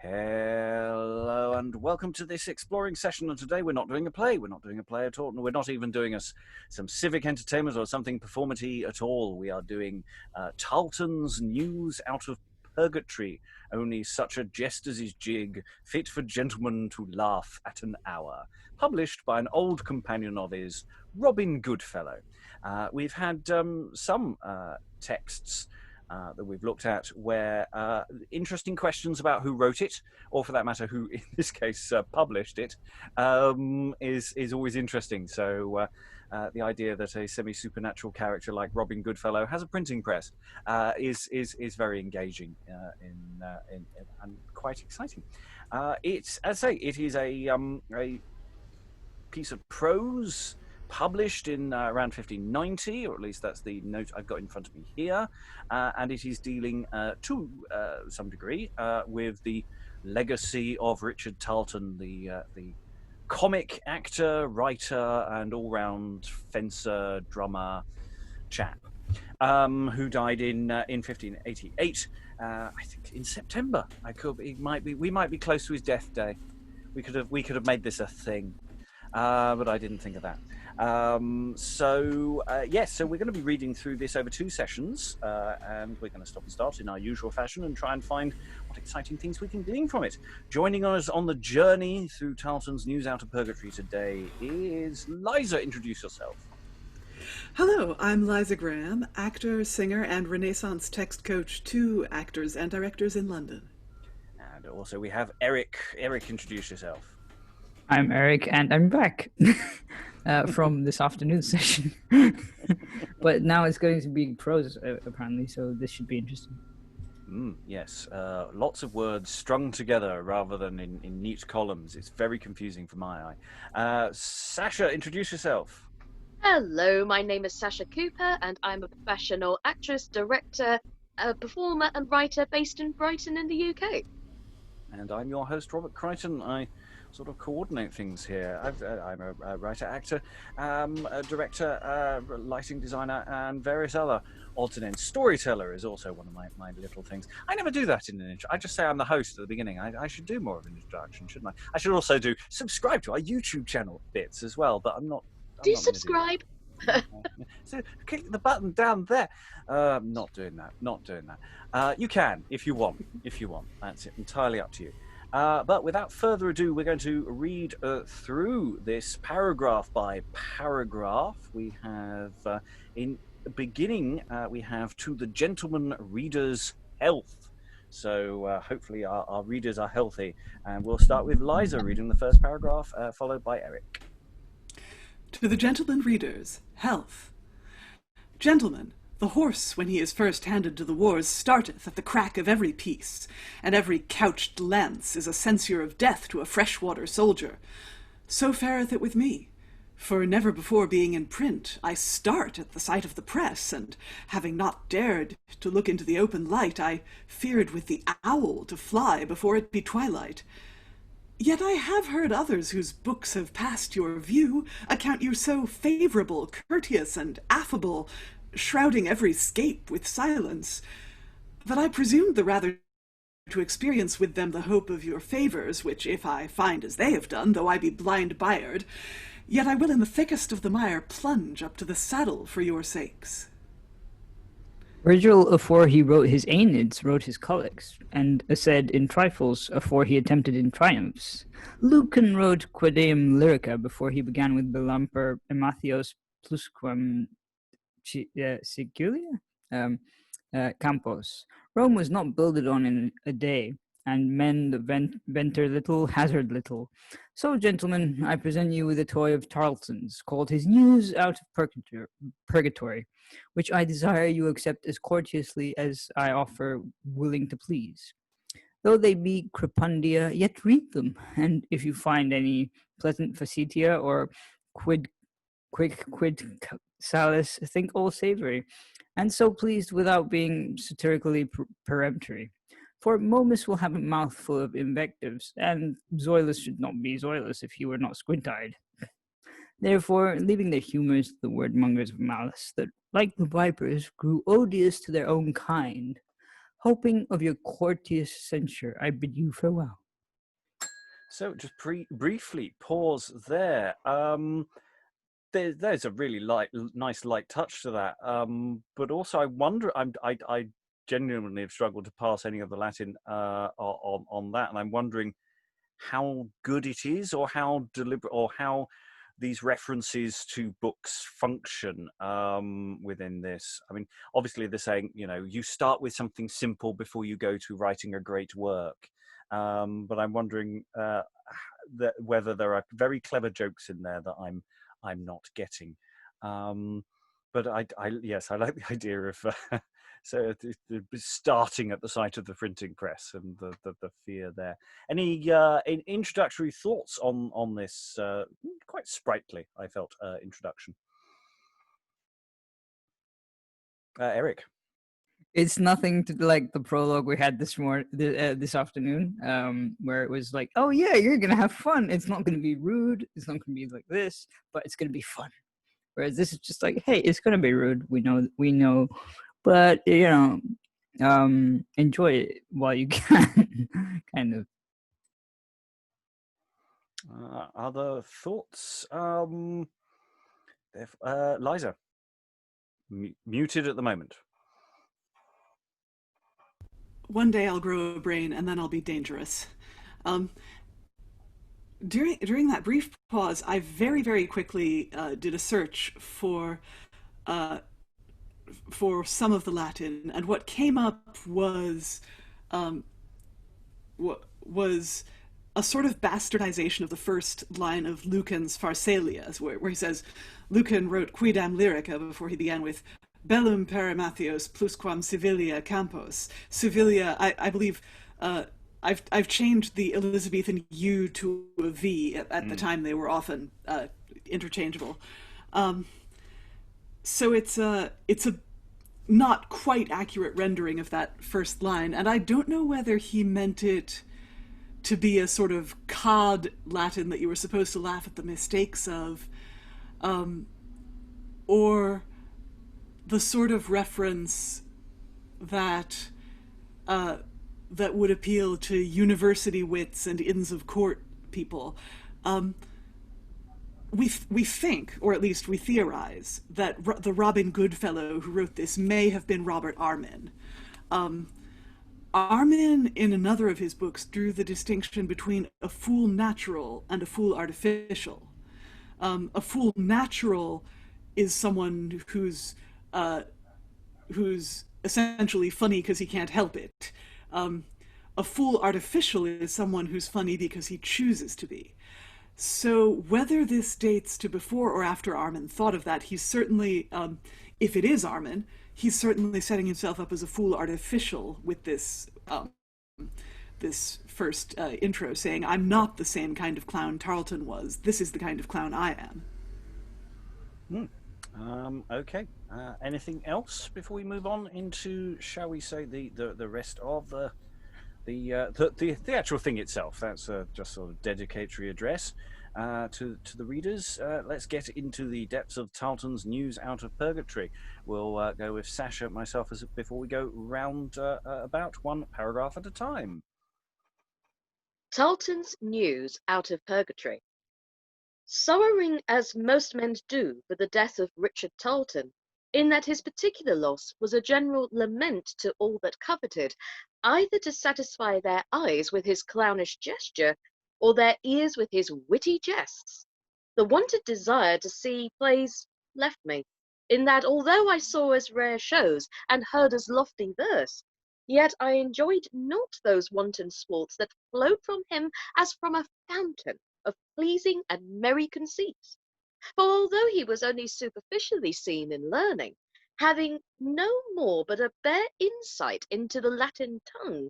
Hello and welcome to this exploring session. And today we're not doing a play. We're not doing a play at all. We're not even doing some civic entertainment or something performaty at all. We are doing Tarleton's News Out of Purgatory. Only such a jest as his jig, fit for gentlemen to laugh at an hour. Published by an old companion of his, Robin Goodfellow. We've had some texts that we've looked at where interesting questions about who wrote it, or for that matter, who in this case published it, is always interesting. So the idea that a semi-supernatural character like Robin Goodfellow has a printing press is very engaging and quite exciting. It's, as I say, it is a piece of prose published in around 1590, or at least that's the note I've got in front of me here, and it is dealing to some degree with the legacy of Richard Tarleton, the comic actor, writer, and all-round fencer, drummer chap, who died in 1588. I think in September. We might be close to his death day. We could have made this a thing. But I didn't think of that. So we're going to be reading through this over 2 sessions, and we're going to stop and start in our usual fashion and try and find what exciting things we can glean from it. Joining us on the journey through Tarleton's News Out of Purgatory today is Liza. Introduce yourself. Hello, I'm Liza Graham, actor, singer, and Renaissance text coach to actors and directors in London. And also we have Eric. Eric, introduce yourself. I'm Eric, and I'm back from this afternoon session. But now it's going to be prose, apparently, so this should be interesting. Yes, lots of words strung together rather than in neat columns. It's very confusing for my eye. Sascha, introduce yourself. Hello, my name is Sascha Cooper, and I'm a professional actress, director, performer, and writer based in Brighton in the UK. And I'm your host, Robert Crighton. I sort of coordinate things here. I'm a writer, actor, a director, lighting designer, and various other odds and ends. Storyteller is also one of my little things. I never do that in an intro. I just say I'm the host at the beginning. I should do more of an introduction, shouldn't I? I should also subscribe to our YouTube channel bits as well, but I'm not. Do you subscribe? So click the button down there. Not doing that. You can if you want. That's it. Entirely up to you. But without further ado, we're going to read through this paragraph by paragraph. We have, in the beginning, we have to the gentleman reader's health. So hopefully our readers are healthy. And we'll start with Liza reading the first paragraph, followed by Eric. To the gentleman readers, health. Gentlemen, the horse, when he is first handed to the wars, starteth at the crack of every piece, and every couched lance is a censure of death to a freshwater soldier. So fareth it with me, for never before being in print, I start at the sight of the press, and having not dared to look into the open light, I feared with the owl to fly before it be twilight. Yet I have heard others whose books have passed your view account you so favourable, courteous, and affable, shrouding every scape with silence, that I presumed the rather to experience with them the hope of your favours, which if I find as they have done, though I be blind byred, yet I will in the thickest of the mire plunge up to the saddle for your sakes. Virgil, afore he wrote his Aeneids, wrote his Colics, and said in trifles, afore he attempted in triumphs. Lucan wrote Quadeum Lyrica before he began with Belamper Emathios Plusquam Siculia Campos. Rome was not builded on in a day, and men that venture little hazard little. So, gentlemen, I present you with a toy of Tarleton's, called his News Out of Purgatory, which I desire you accept as courteously as I offer willing to please. Though they be crepundia, yet read them, and if you find any pleasant facitia or quid salis, think all savory, and so pleased without being satirically peremptory. For Momus will have a mouthful of invectives, and Zoilus should not be Zoilus if he were not squint-eyed. Therefore, leaving their humours to the word-mongers of malice, that, like the vipers, grew odious to their own kind, Hoping of your courteous censure, I bid you farewell. So just briefly pause there. There's a really nice light touch to that. But also, I wonder. I genuinely have struggled to pass any of the Latin on that, and I'm wondering how good it is, or how deliberate, or how these references to books function within this. I mean, obviously they're saying, you start with something simple before you go to writing a great work. But I'm wondering whether there are very clever jokes in there that I'm not getting. But yes, I like the idea of so starting at the site of the printing press and the fear there. Any introductory thoughts on this quite sprightly, I felt, introduction? Eric. It's nothing to like the prologue we had this afternoon, where it was like, oh yeah, you're gonna have fun. It's not gonna be rude. It's not gonna be like this, but it's gonna be fun. Whereas this is just like, hey, it's gonna be rude. We know, but enjoy it while you can, kind of. Other thoughts? Liza, muted at the moment. One day I'll grow a brain, and then I'll be dangerous. During that brief pause, I very, very quickly did a search for some of the Latin, and what came up was a sort of bastardization of the first line of Lucan's Pharsalia, where he says, Lucan wrote Quidam Lyrica before he began with Bellum perimathios plusquam civilia campos. Civilia, I believe, I've changed the Elizabethan U to a V. At the time, they were often interchangeable. So it's a not quite accurate rendering of that first line, and I don't know whether he meant it to be a sort of cod Latin that you were supposed to laugh at the mistakes of, or the sort of reference that that would appeal to university wits and inns of court people. We think, or at least we theorize, that the Robin Goodfellow who wrote this may have been Robert Armin. Armin, in another of his books, drew the distinction between a fool natural and a fool artificial. A fool natural is someone who's essentially funny because he can't help it. A fool artificial is someone who's funny because he chooses to be. So whether this dates to before or after Armin thought of that, he's certainly, if it is Armin, he's certainly setting himself up as a fool artificial with this this first intro, saying, I'm not the same kind of clown Tarlton was. This is the kind of clown I am. Okay. Anything else before we move on into, shall we say, the rest of the actual thing itself? That's just sort of dedicatory address to the readers. Let's get into the depths of Tarleton's news out of purgatory. We'll go with Sascha, myself, before we go round about one paragraph at a time. Tarleton's news out of purgatory. Sorrowing as most men do for the death of Richard Tarleton, in that his particular loss was a general lament to all that coveted, either to satisfy their eyes with his clownish gesture, or their ears with his witty jests. The wonted desire to see plays left me, in that although I saw as rare shows, and heard as lofty verse, yet I enjoyed not those wanton sports that flowed from him as from a fountain of pleasing and merry conceits. For although he was only superficially seen in learning, having no more but a bare insight into the Latin tongue,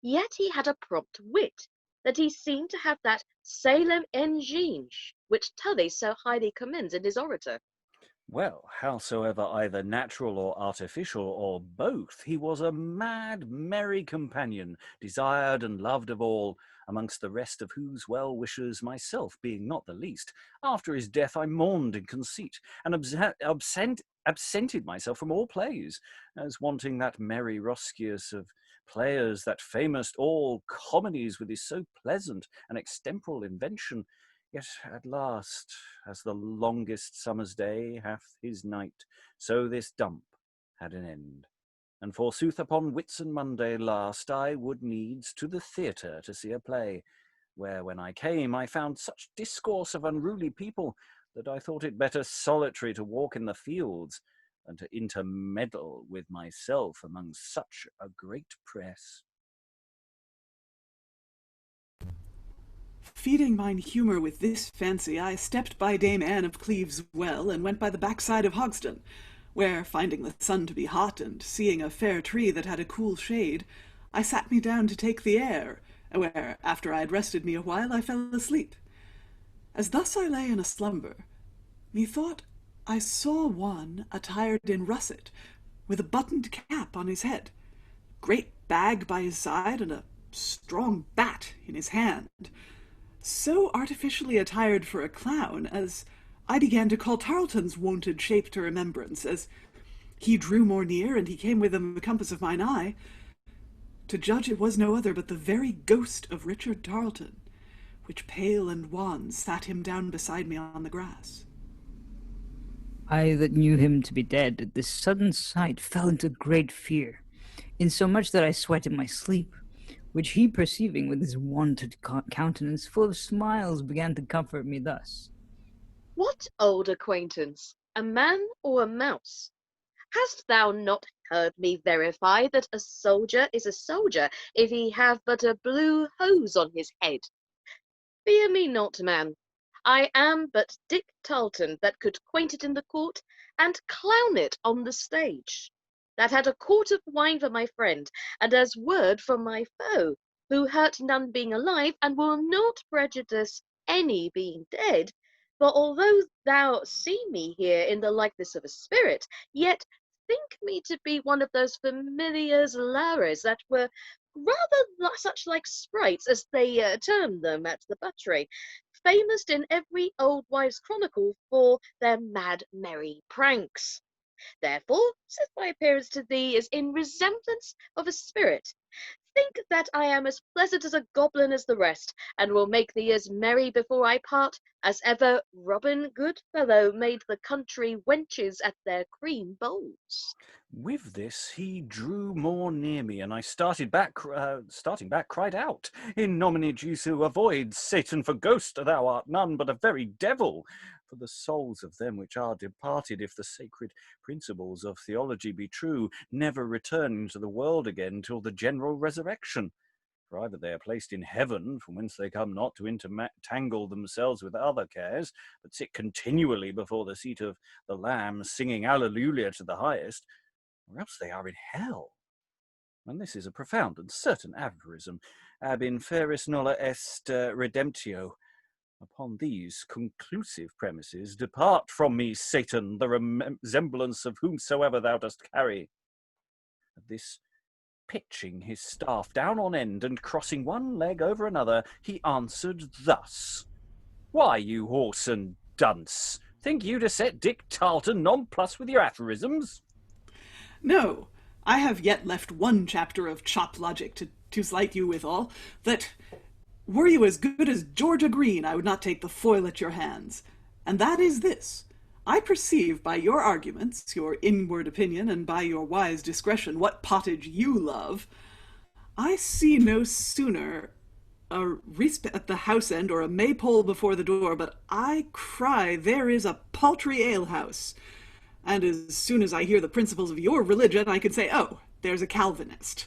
yet he had a prompt wit, that he seemed to have that salem engine which Tully so highly commends in his orator. Well, howsoever either natural or artificial, or both, he was a mad, merry companion, desired and loved of all, amongst the rest of whose well-wishers myself being not the least. After his death I mourned in conceit, and absented myself from all plays, as wanting that merry Roscius of players that famous all comedies with his so pleasant and extemporal invention, yet at last, as the longest summer's day hath his night, so this dump had an end. And forsooth upon Whitsun Monday last I would needs to the theatre to see a play, where when I came I found such discourse of unruly people that I thought it better solitary to walk in the fields than to intermeddle with myself among such a great press. Feeding mine humour with this fancy, I stepped by Dame Anne of Cleves' well, and went by the backside of Hogsden, where, finding the sun to be hot, and seeing a fair tree that had a cool shade, I sat me down to take the air, where, after I had rested me a while, I fell asleep. As thus I lay in a slumber, methought I saw one attired in russet, with a buttoned cap on his head, great bag by his side, and a strong bat in his hand, so artificially attired for a clown, as I began to call Tarleton's wonted shape to remembrance, as he drew more near, and he came within the compass of mine eye. To judge, it was no other but the very ghost of Richard Tarleton, which pale and wan sat him down beside me on the grass. I that knew him to be dead at this sudden sight fell into great fear, insomuch that I sweat in my sleep, which he perceiving with his wonted countenance full of smiles began to comfort me thus. What old acquaintance, a man or a mouse? Hast thou not heard me verify that a soldier is a soldier if he have but a blue hose on his head? Fear me not, man. I am but Dick Tarleton, that could quaint it in the court and clown it on the stage, that had a quart of wine for my friend, and as word from my foe, who hurt none being alive, and will not prejudice any being dead. For although thou see me here in the likeness of a spirit, yet think me to be one of those familiars lares that were rather such like sprites, as they term them at the buttery, famous in every old wives' chronicle for their mad merry pranks. Therefore, saith my appearance to thee is in resemblance of a spirit. Think that I am as pleasant as a goblin as the rest, and will make thee as merry before I part as ever Robin Goodfellow made the country wenches at their cream bowls. With this, he drew more near me, and I starting back, cried out, "In nomine Jesu, avoid Satan, for ghost thou art none, but a very devil. For the souls of them which are departed, if the sacred principles of theology be true, never return into the world again till the general resurrection. For either they are placed in heaven, from whence they come not to entangle themselves with other cares, but sit continually before the seat of the Lamb, singing Alleluia to the highest, or else they are in hell. And this is a profound and certain aphorism, ab inferis nulla est redemptio. Upon these conclusive premises, depart from me, Satan, the resemblance of whomsoever thou dost carry." At this, pitching his staff down on end and crossing one leg over another, he answered thus: "Why, you whoreson dunce, think you to set Dick Tarleton nonplussed with your aphorisms?" No, I have yet left one chapter of chop logic to slight you withal, that were you as good as Georgia Green, I would not take the foil at your hands. And that is this: I perceive by your arguments, your inward opinion, and by your wise discretion, what pottage you love. I see no sooner a risp at the house end or a maypole before the door, but I cry there is a paltry alehouse. And as soon as I hear the principles of your religion, I can say, oh, there's a Calvinist.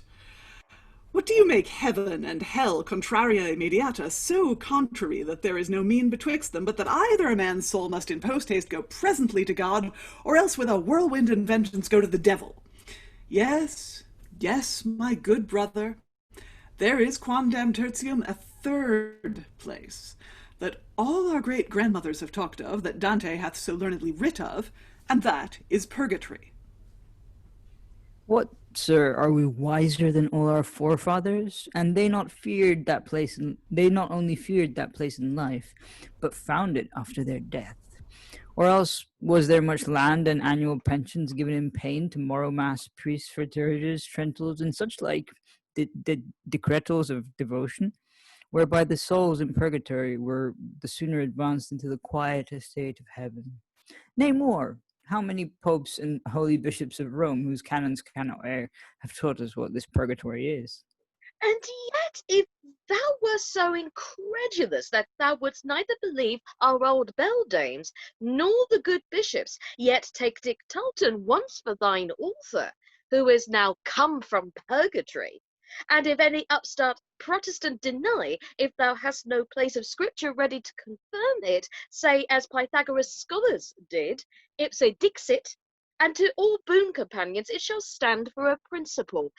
What do you make heaven and hell contraria immediata so contrary that there is no mean betwixt them, but that either a man's soul must in post haste go presently to God, or else with a whirlwind and vengeance go to the devil? Yes, yes, my good brother, there is quondam tertium a third place, that all our great grandmothers have talked of, that Dante hath so learnedly writ of, and that is purgatory. What, sir, are we wiser than all our forefathers? And they not feared that place they not only feared that place in life, but found it after their death. Or else was there much land and annual pensions given in pain to morrow mass priests, fraternities, trentals, and such like, decretals of devotion, whereby the souls in purgatory were the sooner advanced into the quiet estate of heaven. Nay more, how many popes and holy bishops of Rome, whose canons cannot err, have taught us what this purgatory is? And yet, if thou were so incredulous that thou wouldst neither believe our old beldames nor the good bishops, yet take Dick Tarlton once for thine author, who is now come from purgatory. And if any upstart Protestant deny, if thou hast no place of scripture ready to confirm it, say as Pythagoras' scholars did, ipse dixit, and to all boon companions it shall stand for a principle.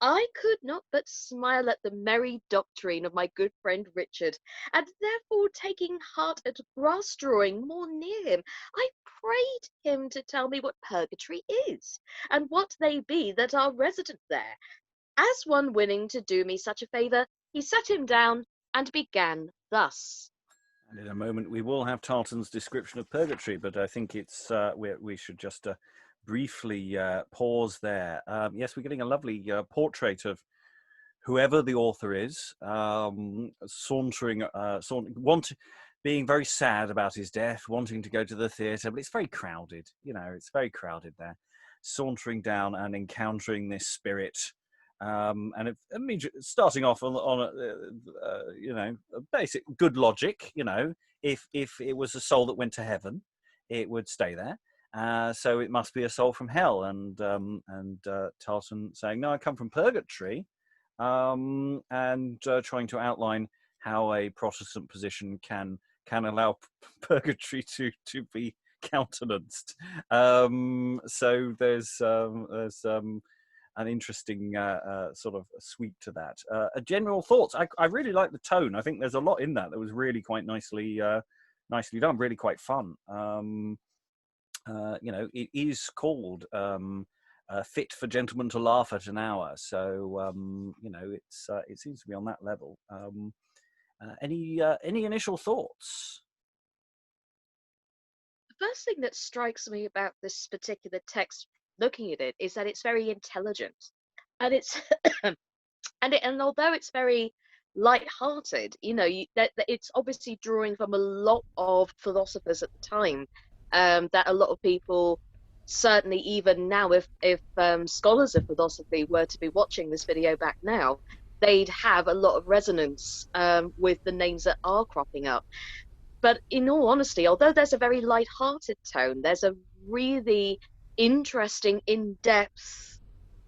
I could not but smile at the merry doctrine of my good friend Richard, and therefore taking heart at grass drawing more near him, I prayed him to tell me what purgatory is, and what they be that are resident there. As one willing to do me such a favour, he sat him down and began thus. And in a moment we will have Tarleton's description of purgatory, but I think it's we should just briefly pause there. Yes, we're getting a lovely portrait of whoever the author is, being very sad about his death, wanting to go to the theatre, but it's very crowded. It's very crowded there. Sauntering down and encountering this spirit. And it means starting off on a basic good logic. If it was a soul that went to heaven, it would stay there. So it must be a soul from hell. And Tarleton saying, "No, I come from purgatory," and trying to outline how a Protestant position can allow purgatory to be countenanced. So there's an interesting sort of sweep to that. General thoughts. I really like the tone. I think there's a lot in that was really quite nicely done, really quite fun. It is called Fit for Gentlemen to Laugh at an Hour. So, it seems to be on that level. Any initial thoughts? The first thing that strikes me about this particular text, looking at it, is that it's very intelligent, and it's and although it's very light-hearted, that it's obviously drawing from a lot of philosophers at the time, that a lot of people, certainly even now, if scholars of philosophy were to be watching this video back now, they'd have a lot of resonance with the names that are cropping up. But in all honesty, although there's a very light-hearted tone, there's a really interesting, in-depth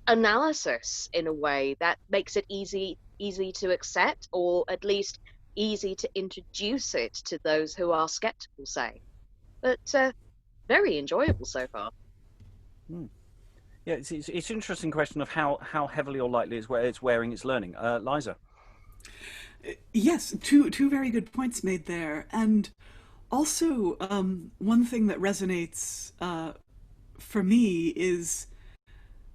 analysis in a way that makes it easy to accept, or at least easy to introduce it to those who are skeptical, say. But very enjoyable so far. Yeah, it's an interesting question of how heavily or lightly it's wearing its learning. Liza. Yes, two very good points made there. And also, one thing that resonates for me is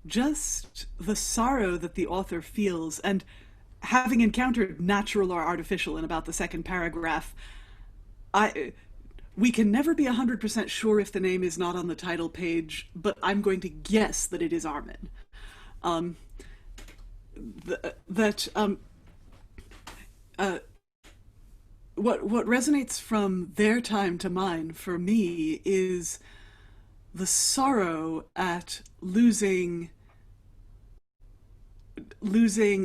just the sorrow that the author feels. And having encountered natural or artificial in about the second paragraph, we can never be 100% sure if the name is not on the title page, but I'm going to guess that it is Armin. What resonates from their time to mine, for me, is the sorrow at losing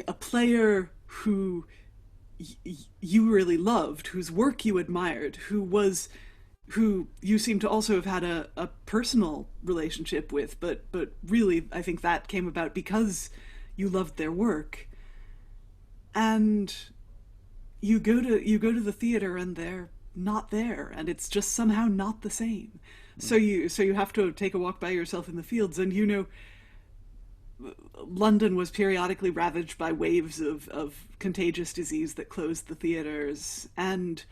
a player who you really loved, whose work you admired, who you seem to also have had a personal relationship with, but really I think that came about because you loved their work. And you go to the theater and they're not there, and it's just somehow not the same. So you have to take a walk by yourself in the fields, and London was periodically ravaged by waves of contagious disease that closed the theaters, and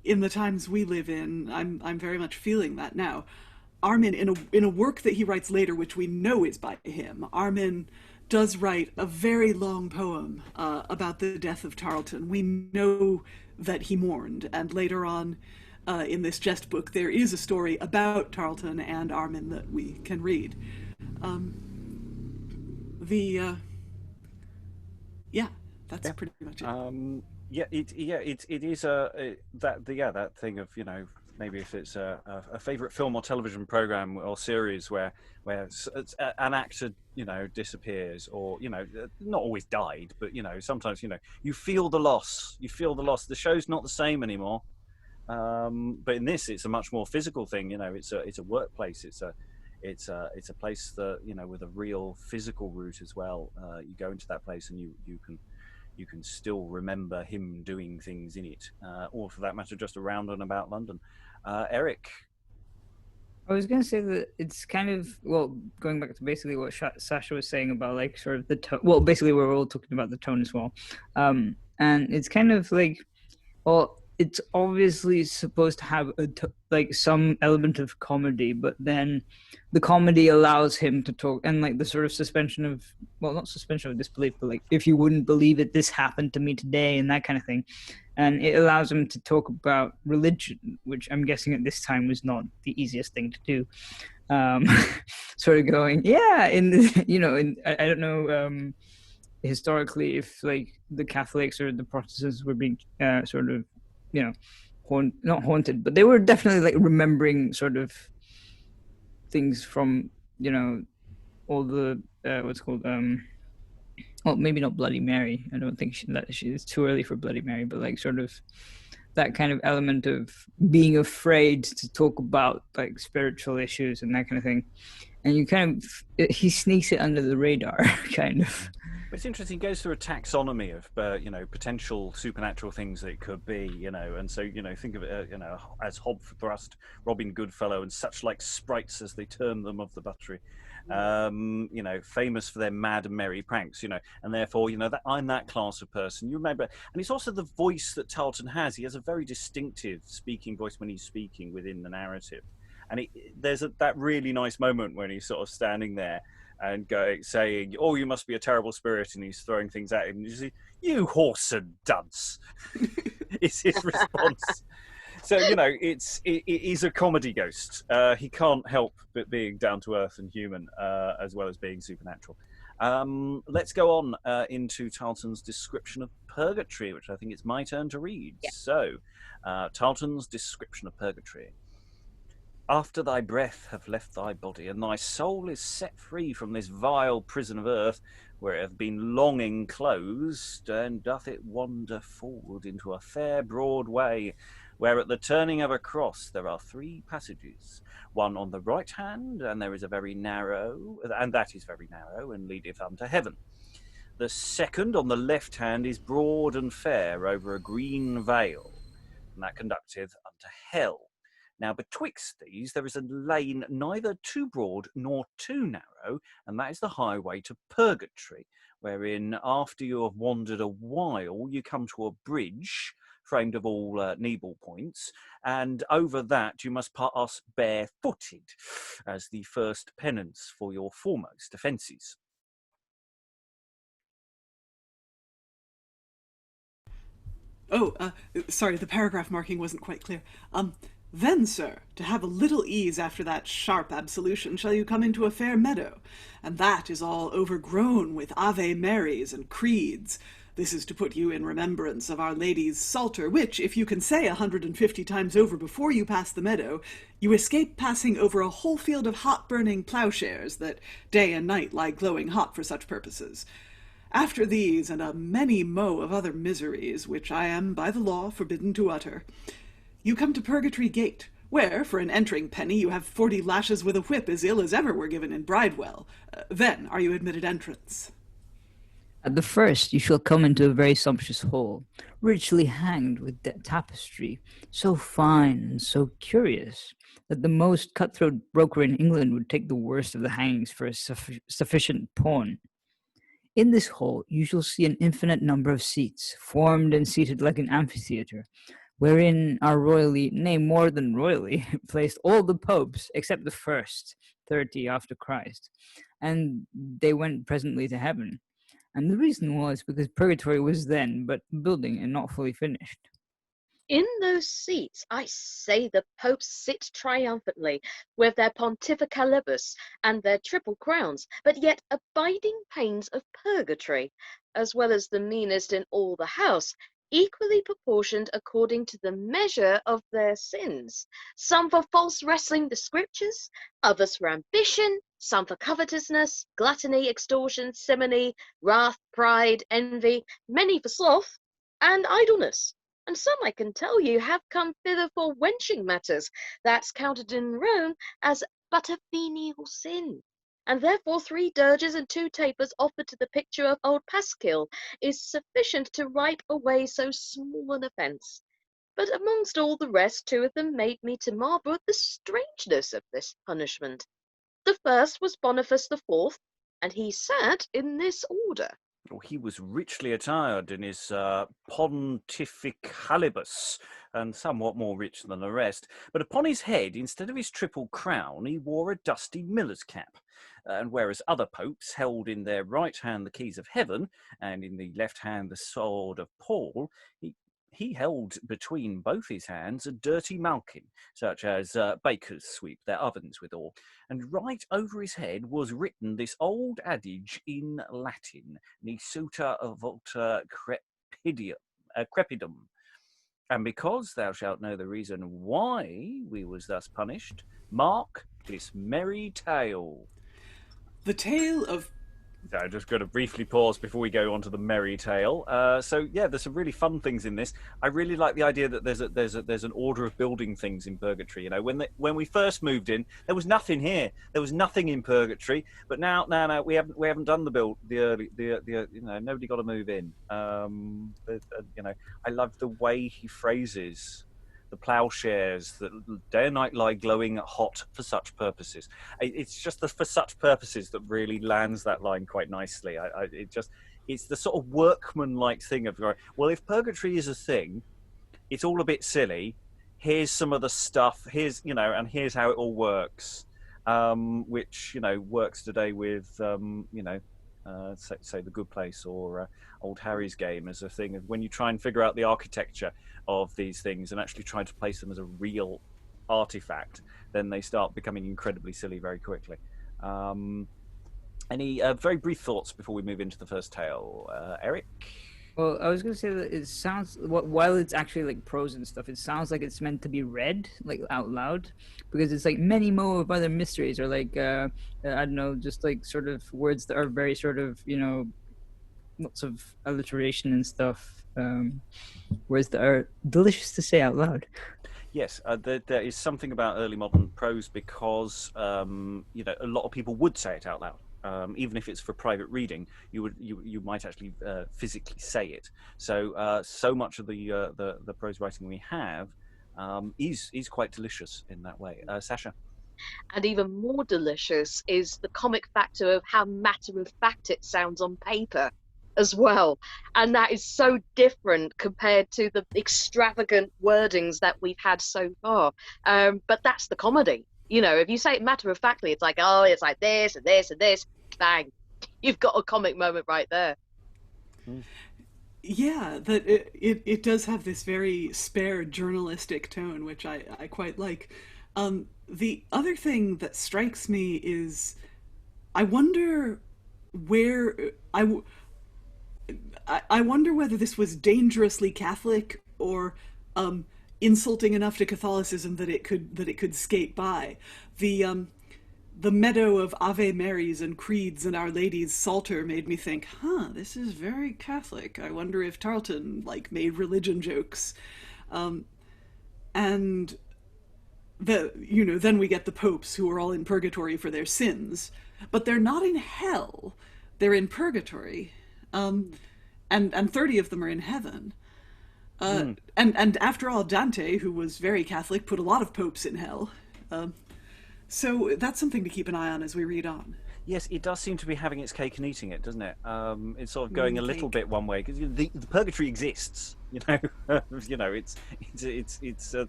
in the times we live in, I'm very much feeling that now. Armin, in a work that he writes later, which we know is by him, Armin does write a very long poem about the death of Tarleton. We know that he mourned, and later on in this jest book there is a story about Tarleton and Armin that we can read. Yeah, that's Yeah. pretty much it. It is that thing of, you know, maybe if it's a favorite film or television program or series where an actor, you know, disappears, or, you know, not always died, but, you know, sometimes, you know, you feel the loss. The show's not the same anymore. But in this, it's a much more physical thing. You know, it's a workplace. It's a place that, you know, with a real physical root as well. You go into that place and you can still remember him doing things in it, or for that matter, just around and about London. Eric. I was gonna say that it's kind of, well, going back to basically what Sasha was saying about like sort of the tone. Well, basically we're all talking about the tone as well, and it's kind of like, well, it's obviously supposed to have like some element of comedy, but then the comedy allows him to talk, and like the sort of suspension of, well, not suspension of disbelief, but like, if you wouldn't believe it, this happened to me today, and that kind of thing. And it allows him to talk about religion, which I'm guessing at this time was not the easiest thing to do. Um, sort of going, yeah, you know, I don't know, historically, if like the Catholics or the Protestants were being sort of, you know, not haunted, but they were definitely like remembering sort of things from, you know, all the what's called, well, maybe not Bloody Mary. I don't think it's too early for Bloody Mary, but like sort of that kind of element of being afraid to talk about like spiritual issues and that kind of thing. And you kind of, he sneaks it under the radar, kind of. It's interesting. He goes through a taxonomy of, you know, potential supernatural things that it could be, you know, and so, you know, think of it, you know, as Hobthrust, Robin Goodfellow, and such like sprites, as they term them, of the buttery, you know, famous for their mad and merry pranks, you know, and therefore, you know, that I'm that class of person. You remember, and it's also the voice that Tarleton has. He has a very distinctive speaking voice when he's speaking within the narrative, and there's that really nice moment when he's sort of standing there and saying, "Oh, you must be a terrible spirit," and he's throwing things at him. And you see, "You horse and dunce," is his response. So, you know, it is a comedy ghost. He can't help but being down to earth and human, as well as being supernatural. Let's go on into Tarleton's description of purgatory, which I think it's my turn to read. Yeah. So, Tarleton's description of purgatory. After thy breath have left thy body, and thy soul is set free from this vile prison of earth, where it hath been long enclosed, and doth it wander forward into a fair broad way, where at the turning of a cross there are 3 passages, one on the right hand, and there is a very narrow, and that is very narrow, and leadeth unto heaven. The second on the left hand is broad and fair over a green vale, and that conducteth unto hell. Now, betwixt these there is a lane neither too broad nor too narrow, and that is the highway to purgatory, wherein after you have wandered a while, you come to a bridge framed of all needle points, and over that you must pass barefooted, as the first penance for your foremost offences. Oh, sorry, the paragraph marking wasn't quite clear. Then, sir, to have a little ease after that sharp absolution, shall you come into a fair meadow, and that is all overgrown with Ave Marys and creeds. This is to put you in remembrance of Our Lady's Psalter, which, if you can say 150 times over before you pass the meadow, you escape passing over a whole field of hot-burning ploughshares that day and night lie glowing hot for such purposes. After these, and a many mo of other miseries, which I am by the law forbidden to utter, you come to Purgatory Gate, where, for an entering penny, you have 40 lashes with a whip as ill as ever were given in Bridewell. Then are you admitted entrance. At the first, you shall come into a very sumptuous hall, richly hanged with tapestry, so fine and so curious that the most cutthroat broker in England would take the worst of the hangings for a sufficient pawn. In this hall, you shall see an infinite number of seats, formed and seated like an amphitheatre, wherein are royally, nay, more than royally, placed all the popes, except the first, 30 after Christ, and they went presently to heaven. And the reason was because purgatory was then but building and not fully finished. In those seats, I say the popes sit triumphantly, with their pontificalibus and their triple crowns, but yet abiding pains of purgatory, as well as the meanest in all the house, equally proportioned according to the measure of their sins, some for false wrestling the scriptures, others for ambition, some for covetousness, gluttony, extortion, simony, wrath, pride, envy, many for sloth and idleness. And some, I can tell you, have come thither for wenching matters, that's counted in Rome as but a venial sin. And therefore 3 dirges and 2 tapers offered to the picture of old Pasquill is sufficient to wipe away so small an offence. But amongst all the rest, 2 of them made me to marvel at the strangeness of this punishment. The first was Boniface the Fourth, and he sat in this order. He was richly attired in his pontificalibus, and somewhat more rich than the rest. But upon his head, instead of his triple crown, he wore a dusty miller's cap. And whereas other popes held in their right hand the keys of heaven, and in the left hand the sword of Paul, he held between both his hands a dirty malkin, such as bakers sweep their ovens withal. And right over his head was written this old adage in Latin, Nisuta volta crepidum. And because thou shalt know the reason why we was thus punished, mark this merry tale. The tale of... So I'm just going to briefly pause before we go on to the merry tale. So yeah, there's some really fun things in this. I really like the idea that there's an order of building things in Purgatory. You know, when we first moved in, there was nothing here. There was nothing in Purgatory. But now we haven't done the early you know, nobody got to move in. You know, I love the way he phrases the ploughshares that day and night lie glowing hot for such purposes. It's just the for such purposes that really lands that line quite nicely. It's the sort of workman-like thing of going, well, if Purgatory is a thing, it's all a bit silly. Here's some of the stuff. Here's, you know, and here's how it all works, which, you know, works today with, you know, say The Good Place or Old Harry's Game as a thing of when you try and figure out the architecture of these things and actually try to place them as a real artifact, then they start becoming incredibly silly very quickly. Any very brief thoughts before we move into the first tale, Eric? Well, I was going to say that it sounds, while it's actually like prose and stuff, it sounds like it's meant to be read like out loud, because it's like many more of other mysteries, or like I don't know, just like sort of words that are very sort of, you know, lots of alliteration and stuff, words that are delicious to say out loud. Yes, there is something about early modern prose because you know, a lot of people would say it out loud. Even if it's for private reading, you might actually physically say it. So so much of the prose writing we have is quite delicious in that way. Sascha? And even more delicious is the comic factor of how matter of fact it sounds on paper as well. And that is so different compared to the extravagant wordings that we've had so far. But that's the comedy. You know, if you say it matter of factly, it's like, oh, it's like this and this and this, bang, you've got a comic moment right there. Yeah, that it does have this very spare journalistic tone, which I quite like. The other thing that strikes me is, I wonder where I wonder whether this was dangerously Catholic or insulting enough to Catholicism that it could skate by. The meadow of Ave Marys and creeds and Our Lady's Psalter made me think, this is very Catholic. I wonder if Tarlton like made religion jokes. And then we get the popes who are all in purgatory for their sins, but they're not in hell. They're in purgatory. And 30 of them are in heaven. And after all, Dante, who was very Catholic, put a lot of popes in hell. So that's something to keep an eye on as we read on. Yes, it does seem to be having its cake and eating it, doesn't it? It's sort of going a little bit one way because the purgatory exists. You know, it's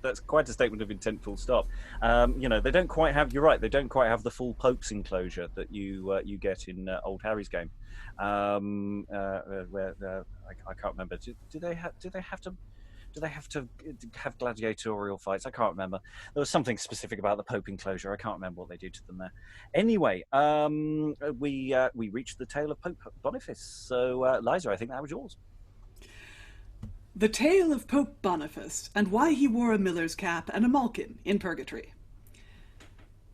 that's quite a statement of intent. Full stop. You know, they don't quite have. You're right. They don't quite have the full Pope's enclosure that you get in Old Harry's Game. Where I can't remember. Do they have to? do they have to have gladiatorial fights? I can't remember. There was something specific about the Pope enclosure. I can't remember what they did to them there. Anyway, we reached the tale of Pope Boniface. So, Liza, I think that was yours. The Tale of Pope Boniface, and Why He Wore a Miller's Cap and a Malkin in Purgatory.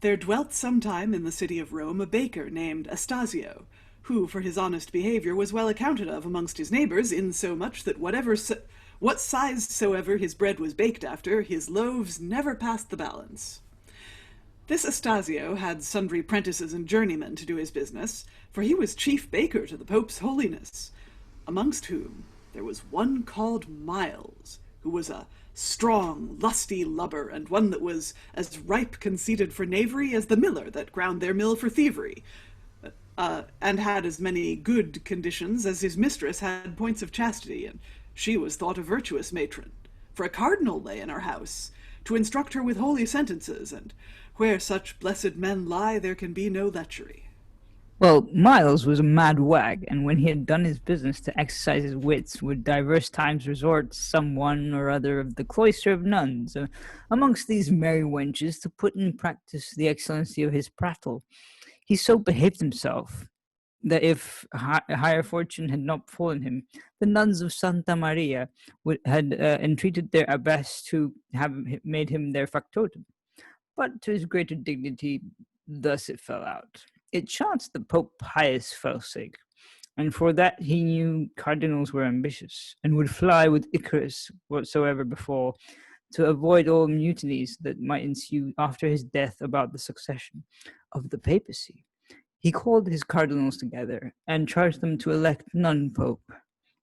There dwelt sometime in the city of Rome a baker named Astasio, who for his honest behaviour was well accounted of amongst his neighbours, insomuch that what size soever his bread was baked after, his loaves never passed the balance. This Astasio had sundry prentices and journeymen to do his business, for he was chief baker to the Pope's holiness, amongst whom there was one called Miles, who was a strong, lusty lubber, and one that was as ripe conceited for knavery as the miller that ground their mill for thievery, and had as many good conditions as his mistress had points of chastity, and she was thought a virtuous matron. For a cardinal lay in her house, to instruct her with holy sentences, and where such blessed men lie, there can be no lechery. Well, Miles was a mad wag, and when he had done his business to exercise his wits, would divers times resort to some one or other of the cloister of nuns amongst these merry wenches to put in practice the excellency of his prattle. He so behaved himself that if higher fortune had not befallen him, the nuns of Santa Maria had entreated their abbess to have made him their factotum. But to his greater dignity, thus it fell out. It chanced that Pope Pius fell sick, and for that he knew cardinals were ambitious, and would fly with Icarus whatsoever befall, to avoid all mutinies that might ensue after his death about the succession of the papacy. He called his cardinals together, and charged them to elect none pope,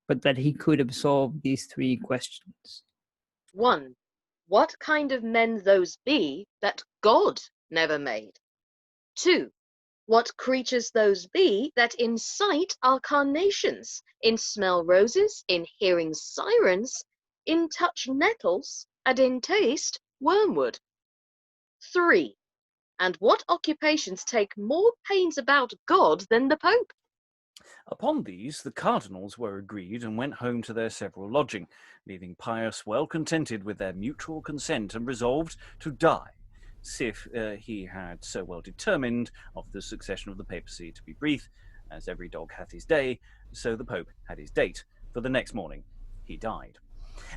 but that he could absolve these three questions. 1. What kind of men those be that God never made? 2. What creatures those be that in sight are carnations, in smell roses, in hearing sirens, in touch nettles, and in taste wormwood? 3. And what occupations take more pains about God than the Pope? Upon these, the cardinals were agreed and went home to their several lodging, leaving Pius well contented with their mutual consent and resolved to die, sith he had so well determined of the succession of the papacy to be brief, as every dog hath his day, so the Pope had his date, for the next morning he died.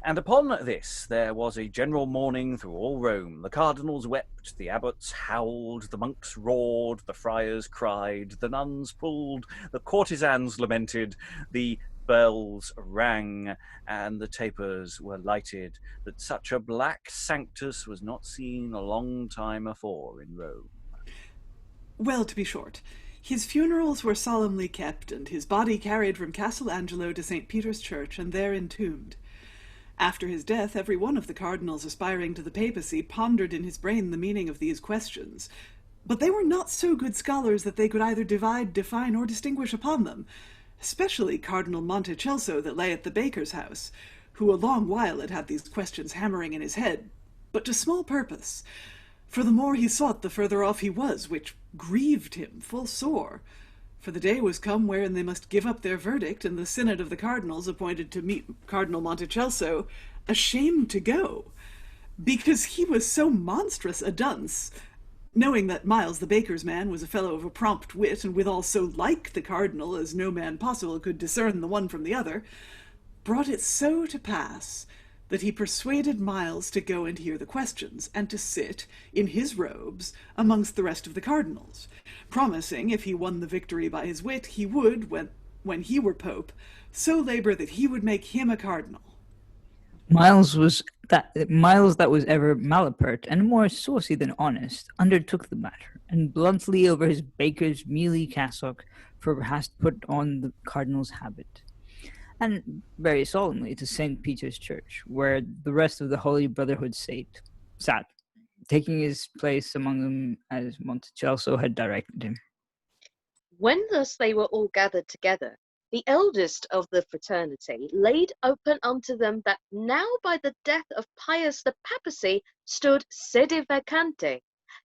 And upon this there was a general mourning through all Rome. The cardinals wept, the abbots howled, the monks roared, the friars cried, the nuns pulled, the courtesans lamented, the bells rang, and the tapers were lighted, that such a black sanctus was not seen a long time afore in Rome. Well, to be short, his funerals were solemnly kept, and his body carried from Castle Angelo to St. Peter's Church, and there entombed. After his death, every one of the cardinals aspiring to the papacy pondered in his brain the meaning of these questions, but they were not so good scholars that they could either divide, define, or distinguish upon them, especially Cardinal Montecelso that lay at the baker's house, who a long while had had these questions hammering in his head, but to small purpose, for the more he sought the further off he was, which grieved him full sore. For the day was come wherein they must give up their verdict, and the synod of the cardinals appointed to meet Cardinal Montecelso, ashamed to go, because he was so monstrous a dunce, knowing that Miles the baker's man was a fellow of a prompt wit, and withal so like the cardinal as no man possible could discern the one from the other, brought it so to pass that he persuaded Miles to go and hear the questions, and to sit, in his robes, amongst the rest of the cardinals, promising, if he won the victory by his wit, he would, when he were pope, so labour that he would make him a cardinal. Miles that was ever malapert and more saucy than honest, undertook the matter, and bluntly over his baker's mealy cassock for hast put on the cardinal's habit, and very solemnly to St. Peter's Church, where the rest of the Holy Brotherhood sat, taking his place among them as Montecelso had directed him. When thus they were all gathered together, the eldest of the fraternity laid open unto them that now by the death of Pius the papacy stood sede vacante,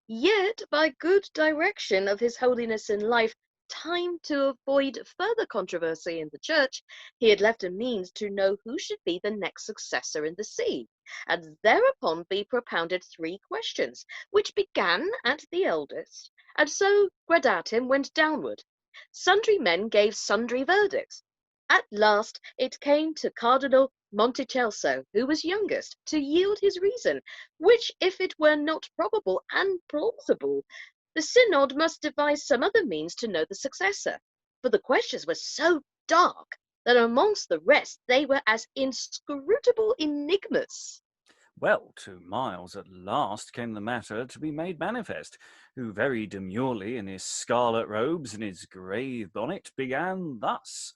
yet by good direction of his holiness in life time to avoid further controversy in the church, he had left a means to know who should be the next successor in the see, and thereupon be propounded 3 questions, which began at the eldest, and so gradatim went downward. Sundry men gave sundry verdicts. At last it came to Cardinal Monticelso, who was youngest, to yield his reason, which, if it were not probable and plausible, the synod must devise some other means to know the successor, for the questions were so dark that amongst the rest they were as inscrutable enigmas. Well, to Miles at last came the matter to be made manifest, who very demurely in his scarlet robes and his grey bonnet began thus: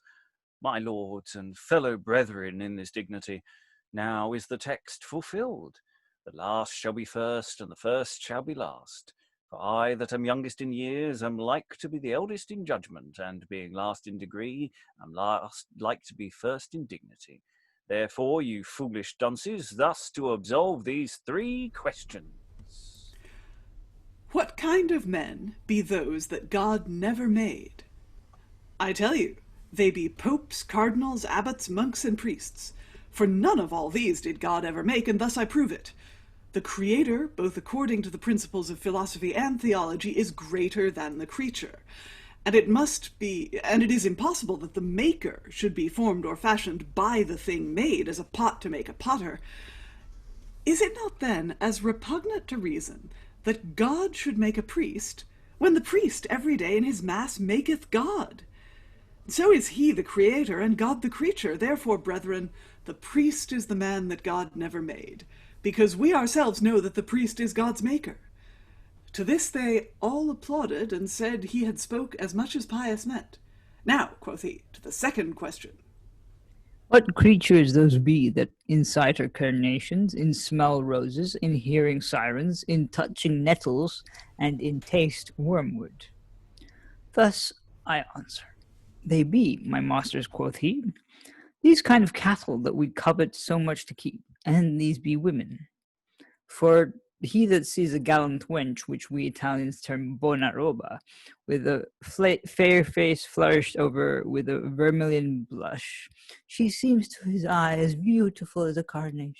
My lords and fellow brethren in this dignity, now is the text fulfilled. The last shall be first, and the first shall be last. For I that am youngest in years am like to be the eldest in judgment, and being last in degree, am last like to be first in dignity. Therefore, you foolish dunces, thus to absolve these 3 questions. What kind of men be those that God never made? I tell you, they be popes, cardinals, abbots, monks, and priests. For none of all these did God ever make, and thus I prove it. The Creator, both according to the principles of philosophy and theology, is greater than the creature. And it is impossible that the maker should be formed or fashioned by the thing made, as a pot to make a potter. Is it not then as repugnant to reason that God should make a priest, when the priest every day in his mass maketh God? So is he the creator, and God the creature. Therefore, brethren, the priest is the man that God never made, because we ourselves know that the priest is God's maker. To this they all applauded, and said he had spoke as much as pious meant. Now, quoth he, to the second question. What creatures those be that in sight are carnations, in smell roses, in hearing sirens, in touching nettles, and in taste wormwood? Thus I answer, they be, my masters, quoth he, these kind of cattle that we covet so much to keep, and these be women. For he that sees a gallant wench, which we Italians term bona roba, with a fair face flourished over with a vermilion blush, she seems to his eye as beautiful as a carnation,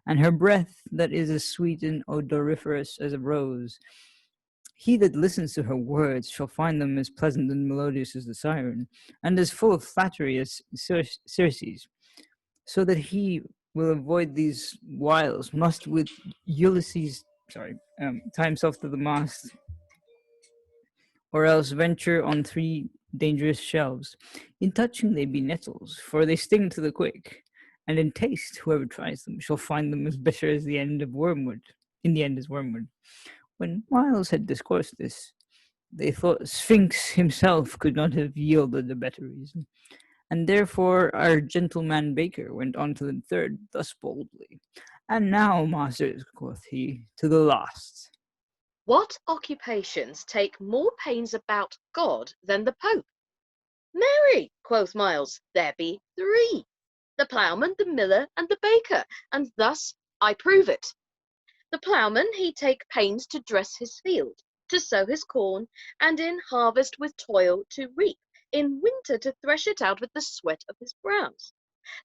and her breath that is as sweet and odoriferous as a rose. He that listens to her words shall find them as pleasant and melodious as the siren, and as full of flattery as Circe's, so that he will avoid these wiles, must with Ulysses, tie himself to the mast, or else venture on 3 dangerous shelves. In touching they be nettles, for they sting to the quick, and in taste whoever tries them shall find them as bitter as the end of wormwood. In the end is wormwood. When Miles had discoursed this, they thought Sphinx himself could not have yielded a better reason. And therefore our gentleman baker went on to the third thus boldly. And now, masters, quoth he, to the last. What occupations take more pains about God than the Pope? Marry, quoth Miles, there be 3. The ploughman, the miller, and the baker, and thus I prove it. The ploughman, he take pains to dress his field, to sow his corn, and in harvest with toil to reap, in winter to thresh it out with the sweat of his brows.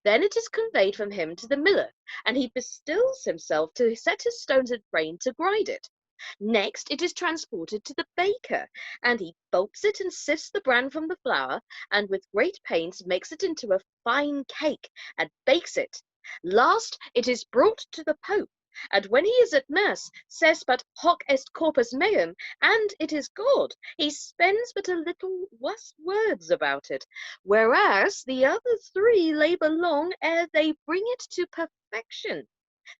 Then it is conveyed from him to the miller, and he bestills himself to set his stones in grain to grind it. Next it is transported to the baker, and he bolts it and sifts the bran from the flour, and with great pains makes it into a fine cake, and bakes it. Last it is brought to the Pope, and when he is at mass, says but hoc est corpus meum, and it is God. He spends but a little words about it, whereas the other 3 labour long ere they bring it to perfection.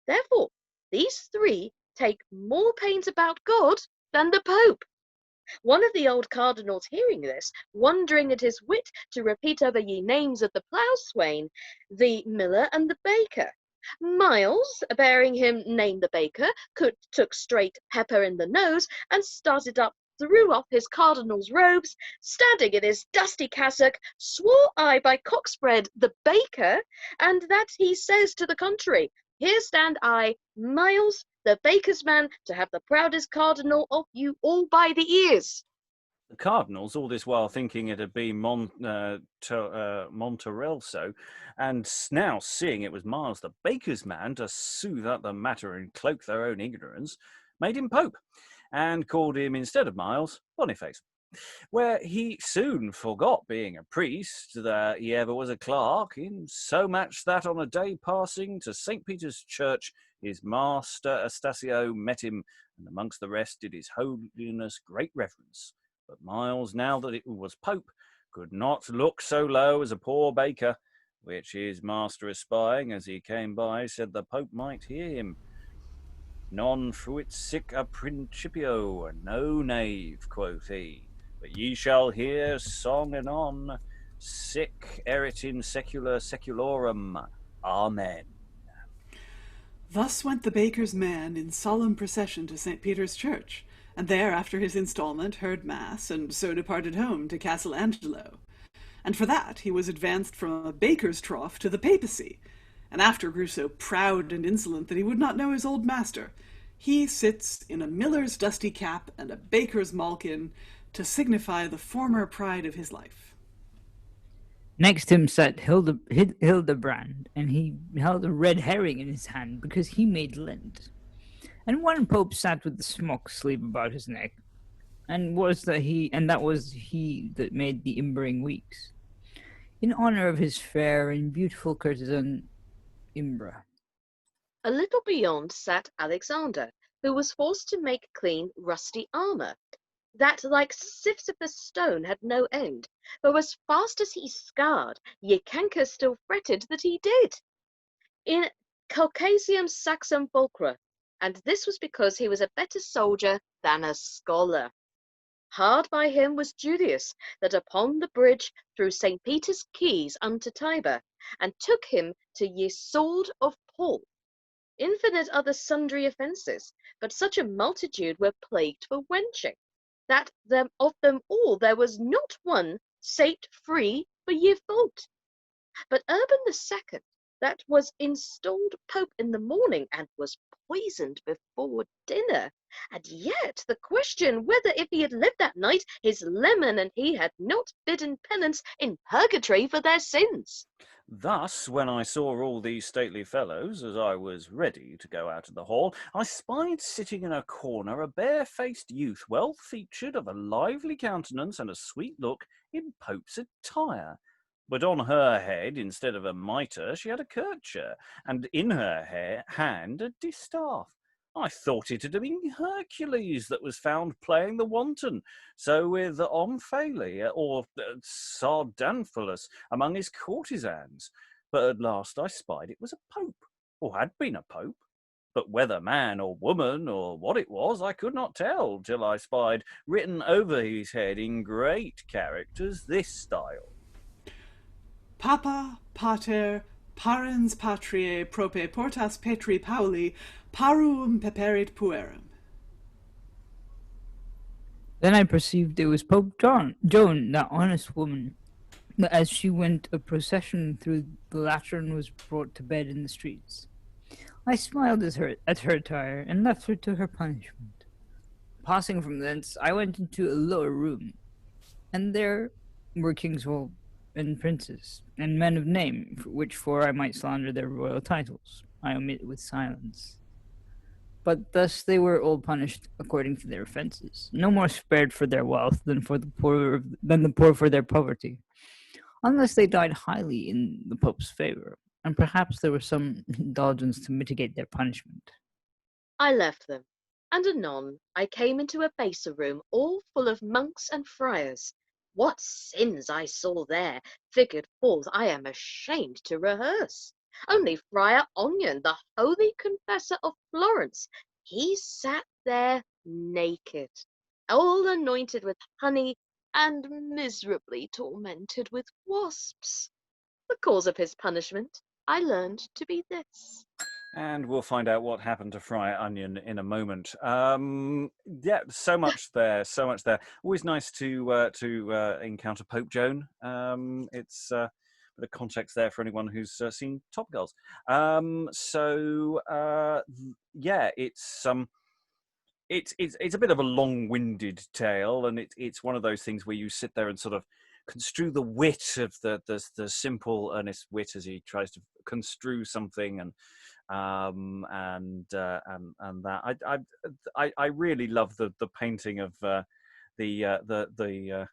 Therefore, these 3 take more pains about God than the Pope. One of the old cardinals hearing this, wondering at his wit to repeat over ye names of the plough-swain, the miller, and the baker. Miles, bearing him name the baker, took straight pepper in the nose, and started up, threw off his cardinal's robes, standing in his dusty cassock, swore I by cockspread the baker, and that he says to the contrary, here stand I, Miles, the baker's man, to have the proudest cardinal of you all by the ears. The cardinals, all this while thinking it had been Monterelso, and now seeing it was Miles the baker's man to soothe up the matter and cloak their own ignorance, made him pope, and called him, instead of Miles, Boniface, where he soon forgot being a priest that he ever was a clerk, in so much that on a day passing to St. Peter's Church, his master Astasio met him, and amongst the rest did his holiness great reverence. But Miles, now that it was Pope, could not look so low as a poor baker, which his master espying as he came by, said the Pope might hear him. Non fuit sic a principio, no knave, quoth he, but ye shall hear song anon, sic erit in secula seculorum. Amen. Thus went the baker's man in solemn procession to St. Peter's Church, and there after his instalment heard mass, and so departed home to Castle Angelo. And for that he was advanced from a baker's trough to the papacy, and after grew so proud and insolent that he would not know his old master. He sits in a miller's dusty cap and a baker's malkin, to signify the former pride of his life. Next him sat Hildebrand, and he held a red herring in his hand, because he made Lent. And one pope sat with the smock sleeve about his neck, and that was he that made the Imbering weeks, in honor of his fair and beautiful courtesan Imbra. A little beyond sat Alexander, who was forced to make clean rusty armour, that like Sisyphus stone had no end, though as fast as he scarred, ye canker still fretted that he did. In Caucasium Saxum Fulcra, and this was because he was a better soldier than a scholar. Hard by him was Julius, that upon the bridge through St. Peter's Quays unto Tiber, and took him to ye sword of Paul. Infinite other sundry offences, but such a multitude were plagued for wenching, that of them all there was not one saved free for ye fault. But Urban II, that was installed Pope in the morning, and was poisoned before dinner, and yet the question whether if he had lived that night, his leman and he had not bidden penance in purgatory for their sins. Thus, when I saw all these stately fellows, as I was ready to go out of the hall, I spied sitting in a corner a bare-faced youth, well-featured, of a lively countenance and a sweet look, in Pope's attire. But on her head, instead of a mitre, she had a kerchief, and in her hand a distaff. I thought it had been Hercules that was found playing the wanton, so with Omphale or Sardanapalus among his courtesans. But at last I spied it was a pope, or had been a pope. But whether man or woman, or what it was, I could not tell, till I spied, written over his head in great characters, this style: Papa, pater, parens patriae prope portas Petri Pauli, parum peperit puerum. Then I perceived it was Pope Joan, that honest woman, that as she went a procession through the Lateran was brought to bed in the streets. I smiled at her attire, and left her to her punishment. Passing from thence, I went into a lower room, and there were kings and princes, and men of name, which for I might slander their royal titles, I omit with silence. But thus they were all punished according to their offences, no more spared for their wealth than the poor for their poverty, unless they died highly in the Pope's favour, and perhaps there was some indulgence to mitigate their punishment. I left them, and anon I came into a baser room all full of monks and friars. What sins I saw there, figured forth, I am ashamed to rehearse. Only Friar Onion, the holy confessor of Florence, he sat there naked, all anointed with honey, and miserably tormented with wasps. The cause of his punishment I learned to be this. And we'll find out what happened to Friar Onion in a moment. Yeah, so much there, so much there. Always nice to encounter Pope Joan. It's a bit of context there for anyone who's seen Top Girls. Yeah, it's it's a bit of a long-winded tale, and it's one of those things where you sit there and sort of construe the wit of the simple, earnest wit as he tries to construe something, and that I really love the painting of the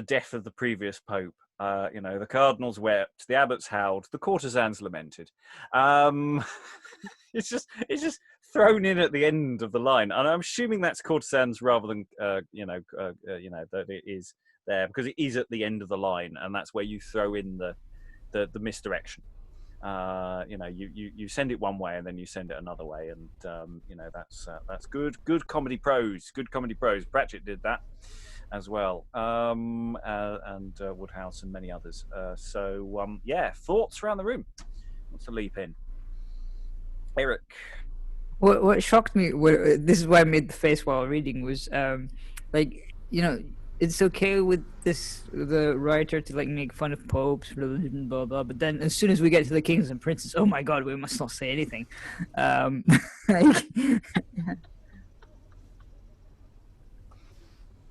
death of the previous pope. The cardinals wept, the abbots howled, the courtesans lamented. It's just thrown in at the end of the line, and I'm assuming that's courtesans rather than that it is there because it is at the end of the line, and that's where you throw in the misdirection. You send it one way and then you send it another way, and that's good comedy prose. Good comedy prose. Pratchett did that as well, and Woodhouse and many others. Thoughts around the room. What's the leap in? Eric. What shocked me, this is why I made the face while reading, was it's okay with the writer to make fun of popes, religion, blah blah. But then, as soon as we get to the kings and princes, oh my god, we must not say anything.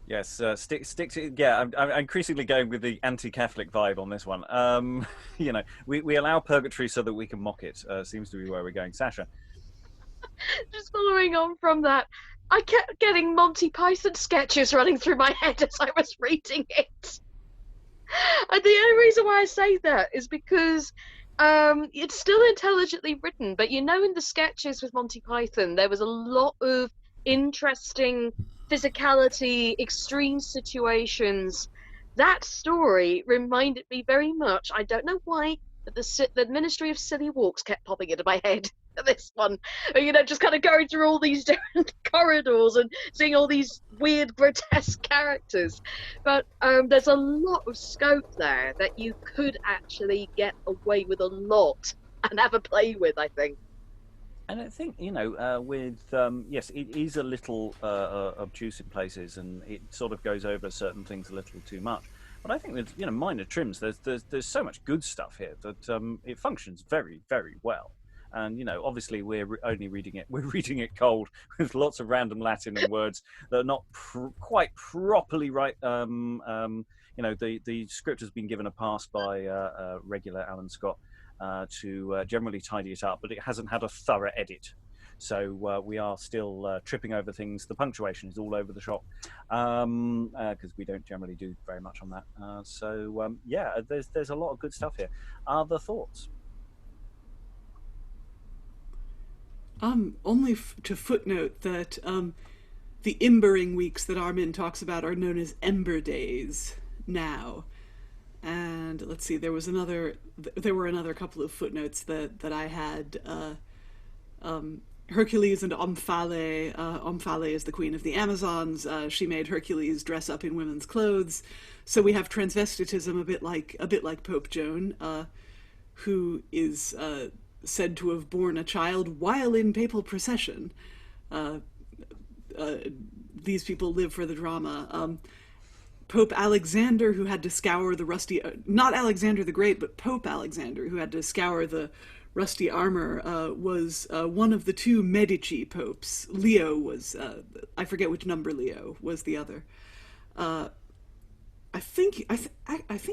Yes, stick to. Yeah, I'm increasingly going with the anti-Catholic vibe on this one. We allow purgatory so that we can mock it. Seems to be where we're going. Sascha. Just following on from that, I kept getting Monty Python sketches running through my head as I was reading it. And the only reason why I say that is because it's still intelligently written, but in the sketches with Monty Python, there was a lot of interesting physicality, extreme situations. That story reminded me very much, I don't know why, but the Ministry of Silly Walks kept popping into my head. This one, just kind of going through all these different corridors and seeing all these weird, grotesque characters. But there's a lot of scope there that you could actually get away with a lot and have a play with, I think. And I think, yes, it is a little obtuse in places, and it sort of goes over certain things a little too much. But I think that, minor trims, there's so much good stuff here that it functions very, very well. And, obviously we're only reading it cold with lots of random Latin and words that are not quite properly right. The script has been given a pass by regular Alan Scott to generally tidy it up, but it hasn't had a thorough edit. So we are still tripping over things. The punctuation is all over the shop because we don't generally do very much on that. There's a lot of good stuff here. Other thoughts? Only to footnote that the Imbering weeks that Armin talks about are known as Ember Days now. And let's see, there were another couple of footnotes that I had. Hercules and Omphale. Omphale is the queen of the Amazons. She made Hercules dress up in women's clothes. So we have transvestitism a bit like Pope Joan, who is said to have borne a child while in papal procession. These people live for the drama. Pope Alexander, who had to scour the rusty... not Alexander the Great, but Pope Alexander, who had to scour the rusty armor, was one of the two Medici popes. Leo was... I forget which number Leo was the other. I think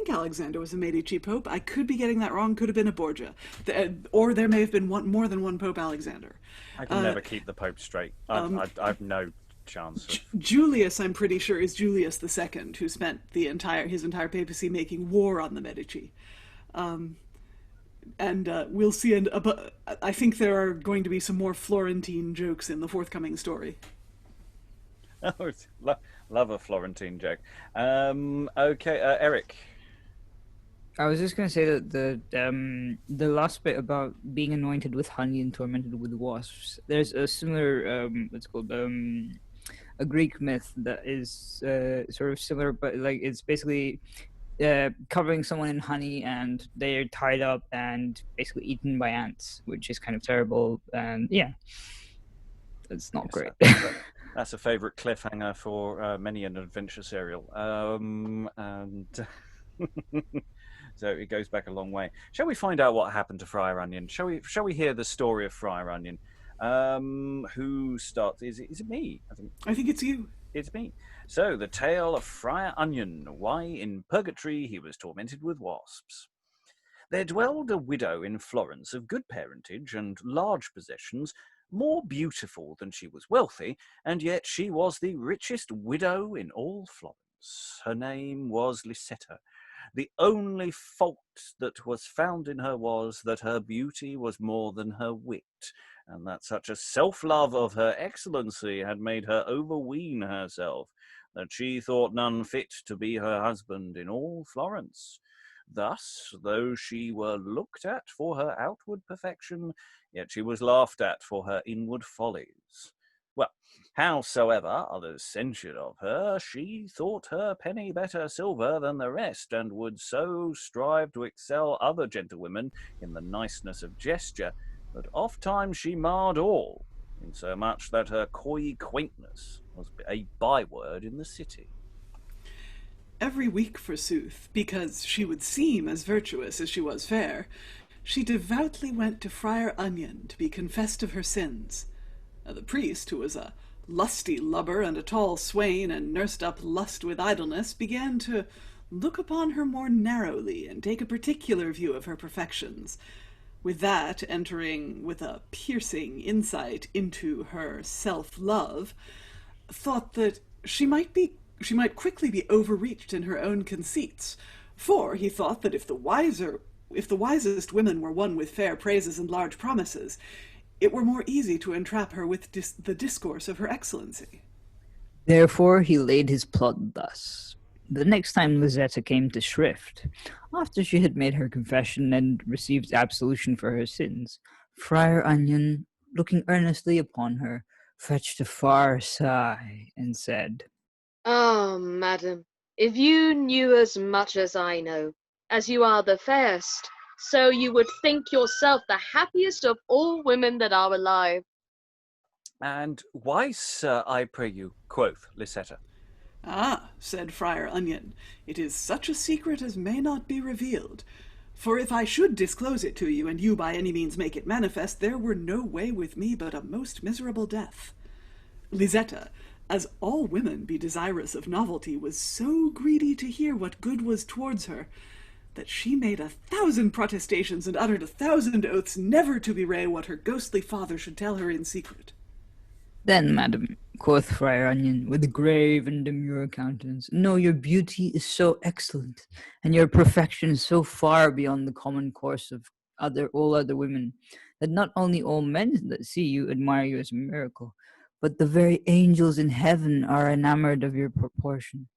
Alexander was a Medici pope. I could be getting that wrong. Could have been a Borgia, or there may have been more than one Pope Alexander. I can never keep the Pope straight. I've no chance. Julius, I'm pretty sure, is Julius II, who spent his entire papacy making war on the Medici. We'll see. I think there are going to be some more Florentine jokes in the forthcoming story. Oh, love a Florentine joke. Okay, Eric. I was just going to say that the last bit about being anointed with honey and tormented with wasps. There's a similar a Greek myth that is sort of similar, but it's basically covering someone in honey and they're tied up and basically eaten by ants, which is kind of terrible. And yeah, it's not great. That's a favourite cliffhanger for many an adventure serial. So it goes back a long way. Shall we find out what happened to Friar Onion? Shall we hear the story of Friar Onion? Who starts? Is it me? I think it's you. It's me. So, the tale of Friar Onion, why in purgatory he was tormented with wasps. There dwelled a widow in Florence of good parentage and large possessions, more beautiful than she was wealthy, and yet she was the richest widow in all Florence. Her name was Lisetta. The only fault that was found in her was that her beauty was more than her wit, and that such a self-love of her excellency had made her overween herself, that she thought none fit to be her husband in all Florence. Thus, though she were looked at for her outward perfection, yet she was laughed at for her inward follies. Well, howsoever others censured of her, she thought her penny better silver than the rest, and would so strive to excel other gentlewomen in the niceness of gesture, that oft times she marred all, insomuch that her coy quaintness was a byword in the city. Every week, forsooth, because she would seem as virtuous as she was fair, she devoutly went to Friar Onion to be confessed of her sins. The priest, who was a lusty lubber and a tall swain, and nursed up lust with idleness, began to look upon her more narrowly and take a particular view of her perfections. With that, entering with a piercing insight into her self-love, thought that she might quickly be overreached in her own conceits, for he thought that if the wisest women were won with fair praises and large promises, it were more easy to entrap her with the discourse of her excellency. Therefore he laid his plot thus. The next time Lisetta came to shrift, after she had made her confession and received absolution for her sins, Friar Onion, looking earnestly upon her, fetched a far sigh, and said, "Ah, madam, if you knew as much as I know, as you are the fairest, so you would think yourself the happiest of all women that are alive." And why, sir, I pray you, quoth Lisetta. Ah, said Friar Onion, it is such a secret as may not be revealed. For if I should disclose it to you, and you by any means make it manifest, there were no way with me but a most miserable death. Lisetta, as all women be desirous of novelty, was so greedy to hear what good was towards her, that she made 1,000 protestations and uttered 1,000 oaths never to bewray what her ghostly father should tell her in secret. Then, madam, quoth Friar Onion, with a grave and demure countenance, no, your beauty is so excellent, and your perfection is so far beyond the common course of all other women, that not only all men that see you admire you as a miracle, but the very angels in heaven are enamored of your proportion.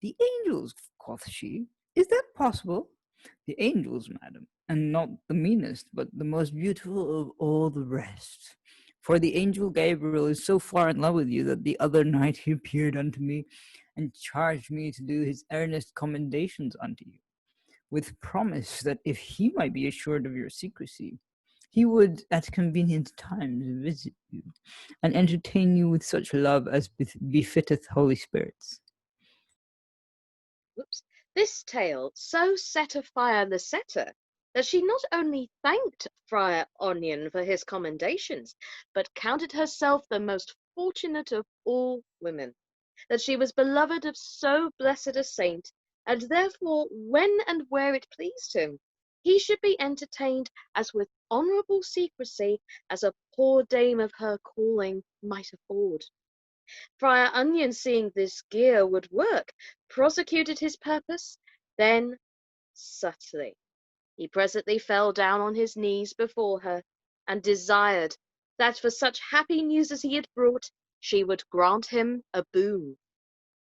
The angels, quoth she, is that possible? The angels, madam, and not the meanest, but the most beautiful of all the rest. For the angel Gabriel is so far in love with you that the other night he appeared unto me and charged me to do his earnest commendations unto you, with promise that if he might be assured of your secrecy, he would at convenient times visit you and entertain you with such love as befitteth holy spirits. Whoops. This tale so set afire Lisetta that she not only thanked Friar Onion for his commendations, but counted herself the most fortunate of all women, that she was beloved of so blessed a saint, and therefore, when and where it pleased him, he should be entertained as with honourable secrecy as a poor dame of her calling might afford. Friar Onion, seeing this gear would work, prosecuted his purpose, then subtly he presently fell down on his knees before her, and desired that for such happy news as he had brought, she would grant him a boon.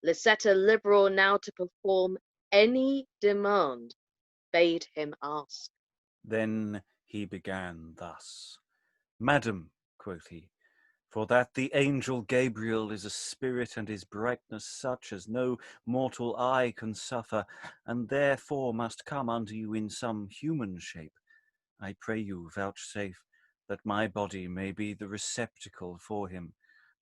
Lisetta, liberal now to perform any demand, bade him ask. Then he began thus. Madam, quoth he, for that the angel Gabriel is a spirit, and his brightness such as no mortal eye can suffer, and therefore must come unto you in some human shape, I pray you vouchsafe that my body may be the receptacle for him,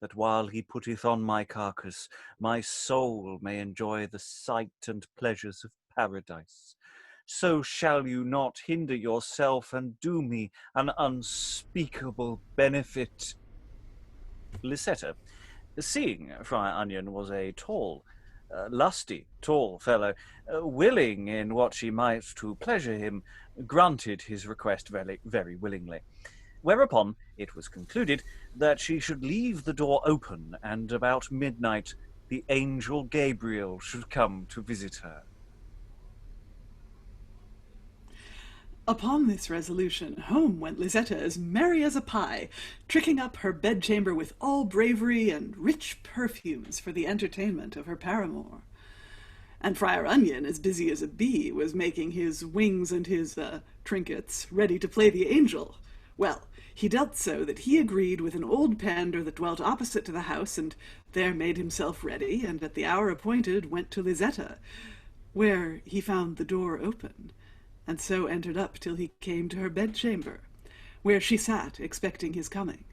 that while he putteth on my carcass, my soul may enjoy the sight and pleasures of paradise. so shall you not hinder yourself and do me an unspeakable benefit. Lisetta, seeing Friar Onion was a tall, lusty, tall fellow, willing in what she might to pleasure him, granted his request very, very willingly. Whereupon it was concluded that she should leave the door open, and about midnight the angel Gabriel should come to visit her. Upon this resolution, home went Lisetta as merry as a pie, tricking up her bedchamber with all bravery and rich perfumes for the entertainment of her paramour. And Friar Onion, as busy as a bee, was making his wings and his trinkets ready to play the angel. Well, he dealt so that he agreed with an old pander that dwelt opposite to the house, and there made himself ready, and at the hour appointed went to Lisetta, where he found the door open, and so entered up till he came to her bedchamber, where she sat expecting his coming.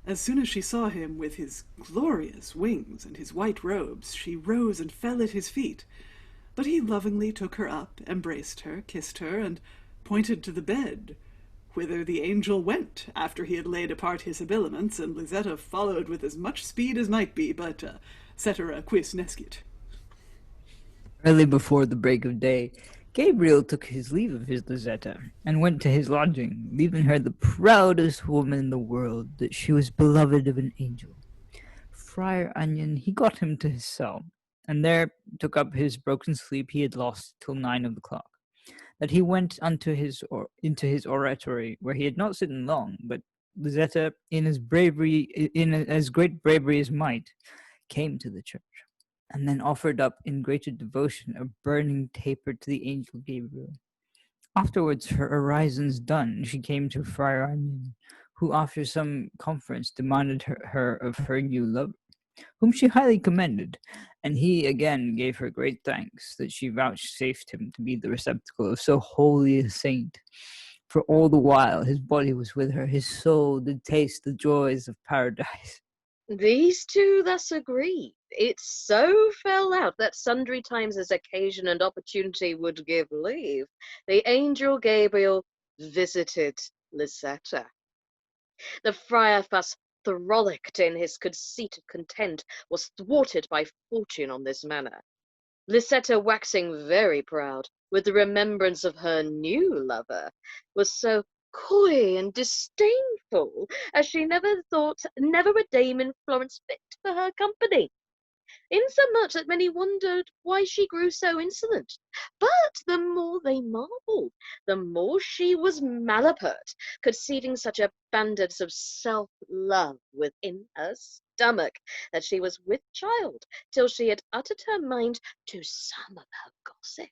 As soon as she saw him with his glorious wings and his white robes, she rose and fell at his feet. But he lovingly took her up, embraced her, kissed her, and pointed to the bed, whither the angel went after he had laid apart his habiliments, and Lisetta followed with as much speed as might be, but cetera quis nescit. Early before the break of day, Gabriel took his leave of his Lisetta, and went to his lodging, leaving her the proudest woman in the world, that she was beloved of an angel. Friar Onion, he got him to his cell, and there took up his broken sleep he had lost till 9 of the clock. That he went into his oratory, where he had not sitten long, but Lisetta, in as great bravery as might, came to the church, and then offered up in greater devotion a burning taper to the angel Gabriel. Afterwards, her orisons done, she came to Friar Onion, who after some conference demanded her of her new lover, whom she highly commended, and he again gave her great thanks that she vouchsafed him to be the receptacle of so holy a saint. For all the while his body was with her, his soul did taste the joys of paradise. These two thus agreed. It so fell out that sundry times as occasion and opportunity would give leave, the angel Gabriel visited Lisetta. The friar thus frolicked in his conceit of content was thwarted by fortune on this manner. Lisetta, waxing very proud with the remembrance of her new lover, was so coy and disdainful as she never a dame in Florence fit for her company, insomuch that many wondered why she grew so insolent. But the more they marvelled, the more she was malapert, conceiving such abundance of self-love within her stomach, that she was with child till she had uttered her mind to some of her gossips.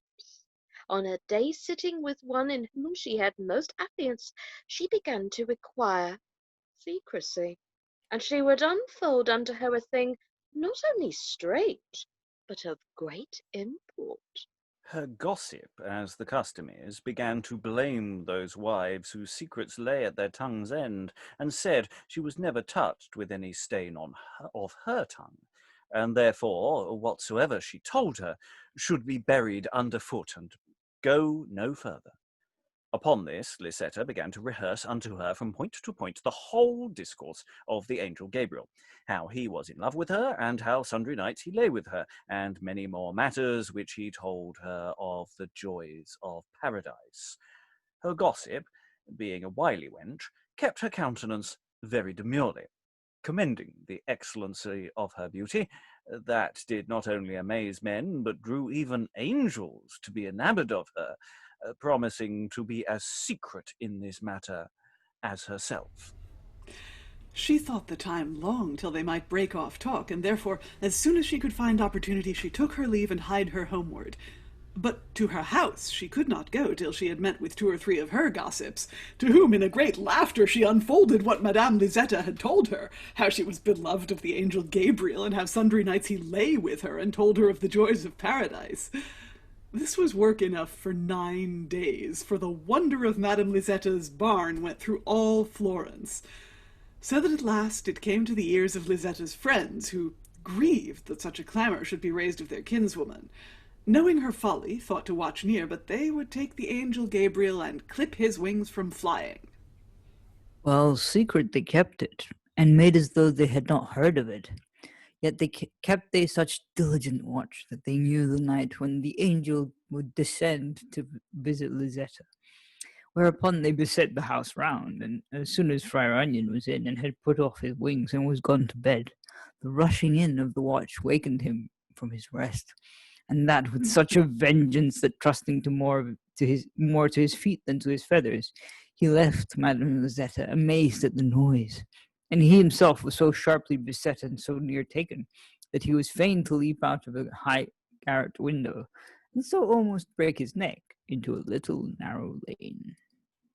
On a day sitting with one in whom she had most affiance, she began to require secrecy, and she would unfold unto her a thing not only strange, but of great import. Her gossip, as the custom is, began to blame those wives whose secrets lay at their tongue's end, and said she was never touched with any stain of her tongue, and therefore whatsoever she told her should be buried underfoot and go no further. Upon this, Lisetta began to rehearse unto her from point to point the whole discourse of the angel Gabriel, how he was in love with her, and how sundry nights he lay with her, and many more matters which he told her of the joys of paradise. Her gossip, being a wily wench, kept her countenance very demurely, commending the excellency of her beauty, that did not only amaze men, but drew even angels to be enamoured of her, promising to be as secret in this matter as herself. She thought the time long till they might break off talk, and therefore, as soon as she could find opportunity, she took her leave and hied her homeward. But to her house she could not go till she had met with 2 or 3 of her gossips, to whom in a great laughter she unfolded what Madame Lisetta had told her, how she was beloved of the angel Gabriel, and how sundry nights he lay with her, and told her of the joys of paradise. This was work enough for 9 days, for the wonder of Madame Lisetta's barn went through all Florence, so that at last it came to the ears of Lisetta's friends, who grieved that such a clamour should be raised of their kinswoman, knowing her folly, thought to watch near, but they would take the angel Gabriel and clip his wings from flying. Well, secret they kept it, and made as though they had not heard of it. Yet kept they such diligent watch that they knew the night when the angel would descend to visit Lizetta. Whereupon they beset the house round, and as soon as Friar Onion was in and had put off his wings and was gone to bed, the rushing in of the watch wakened him from his rest, and that with such a vengeance that trusting to more to his feet than to his feathers, he left Madame Lizetta amazed at the noise, and he himself was so sharply beset and so near taken that he was fain to leap out of a high garret window, and so almost break his neck into a little narrow lane.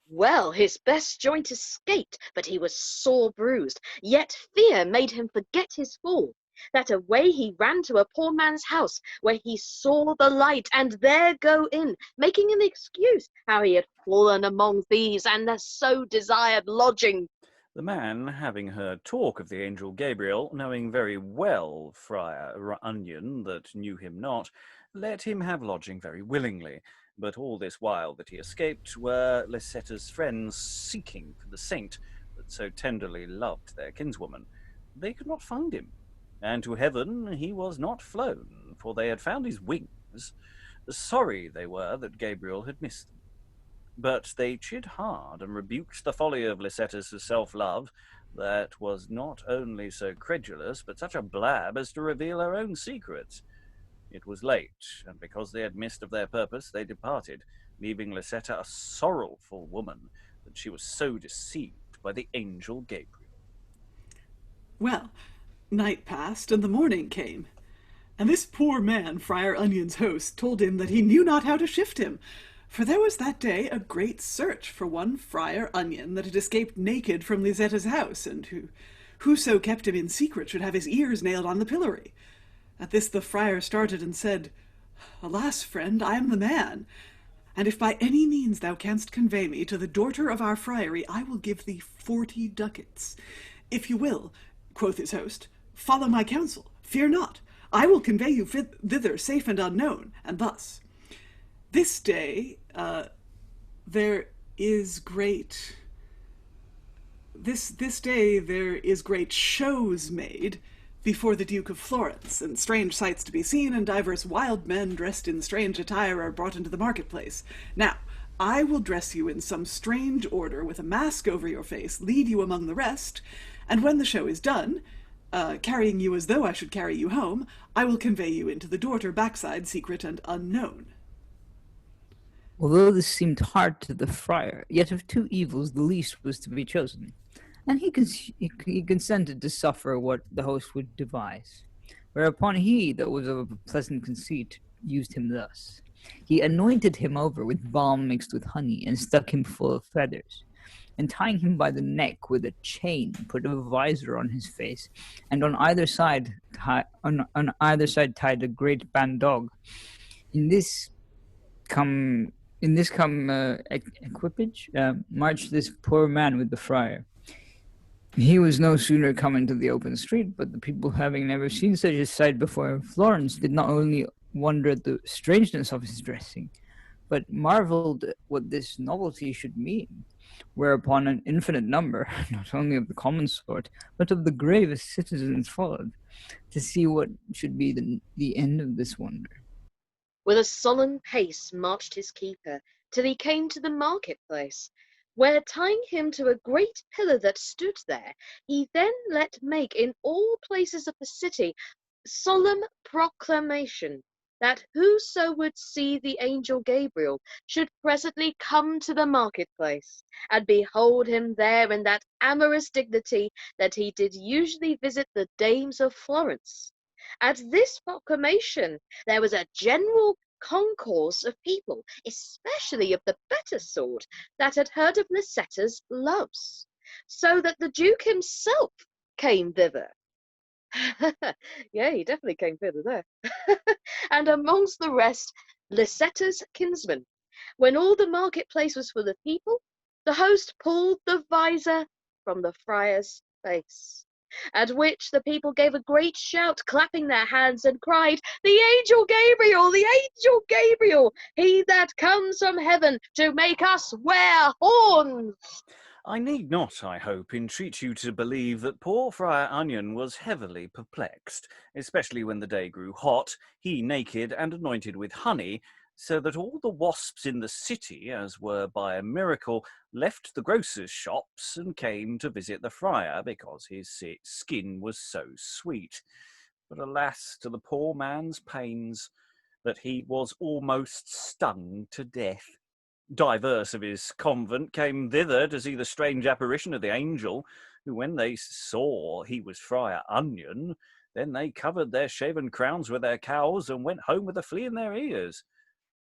Well, his best joint escaped, but he was sore bruised. Yet fear made him forget his fall. That away he ran to a poor man's house, where he saw the light, and there go in, making an excuse how he had fallen among thieves, and so desired lodging. The man, having heard talk of the angel Gabriel, knowing very well Friar Onion that knew him not, let him have lodging very willingly. But all this while that he escaped were Licetta's friends seeking for the saint that so tenderly loved their kinswoman. They could not find him, and to heaven he was not flown, for they had found his wings. Sorry they were that Gabriel had missed them. But they chid hard and rebuked the folly of Licetta's self-love, that was not only so credulous, but such a blab as to reveal her own secrets. It was late, and because they had missed of their purpose, they departed, leaving Licetta a sorrowful woman, that she was so deceived by the angel Gabriel. Well, night passed, and the morning came. And this poor man, Friar Onion's host, told him that he knew not how to shift him, for there was that day a great search for one Friar Onion that had escaped naked from Lizetta's house, and whoso kept him in secret should have his ears nailed on the pillory. At this the friar started and said, Alas, friend, I am the man, and if by any means thou canst convey me to the daughter of our friary, I will give thee 40 ducats. If you will, quoth his host, follow my counsel, fear not, I will convey you thither safe and unknown, and thus. This day, there is great shows made before the Duke of Florence, and strange sights to be seen, and divers wild men dressed in strange attire are brought into the marketplace. Now, I will dress you in some strange order, with a mask over your face, lead you among the rest, and when the show is done, carrying you as though I should carry you home, I will convey you into the daughter backside, secret and unknown. Although this seemed hard to the friar, yet of two evils the least was to be chosen, and he consented to suffer what the host would devise. Whereupon he, that was of a pleasant conceit, used him thus. He anointed him over with balm mixed with honey, and stuck him full of feathers, and tying him by the neck with a chain, put a visor on his face, and on either side tied a great bandog. In this equipage marched this poor man with the friar. He was no sooner come into the open street, but the people, having never seen such a sight before in Florence, did not only wonder at the strangeness of his dressing, but marvelled at what this novelty should mean. Whereupon an infinite number, not only of the common sort, but of the gravest citizens followed, to see what should be the end of this wonder. With a solemn pace marched his keeper, till he came to the market-place, where, tying him to a great pillar that stood there, he then let make in all places of the city solemn proclamation, that whoso would see the angel Gabriel should presently come to the market-place, and behold him there in that amorous dignity that he did usually visit the dames of Florence. At this proclamation there was a general concourse of people, especially of the better sort, that had heard of Licetta's loves, so that the Duke himself came thither. Yeah, he definitely came thither there. And amongst the rest, Licetta's kinsman. When all the marketplace was full of people, the host pulled the visor from the friar's face. At which the people gave a great shout, clapping their hands, and cried, "The angel Gabriel! The angel Gabriel! He that comes from heaven to make us wear horns!" I need not, I hope, entreat you to believe that poor Friar Onion was heavily perplexed, especially when the day grew hot, he naked and anointed with honey, so that all the wasps in the city, as were by a miracle, left the grocers' shops and came to visit the friar, because his skin was so sweet. But alas, to the poor man's pains, that he was almost stung to death. Divers of his convent came thither to see the strange apparition of the angel, who, when they saw he was Friar Onion, then they covered their shaven crowns with their cowls and went home with a flea in their ears.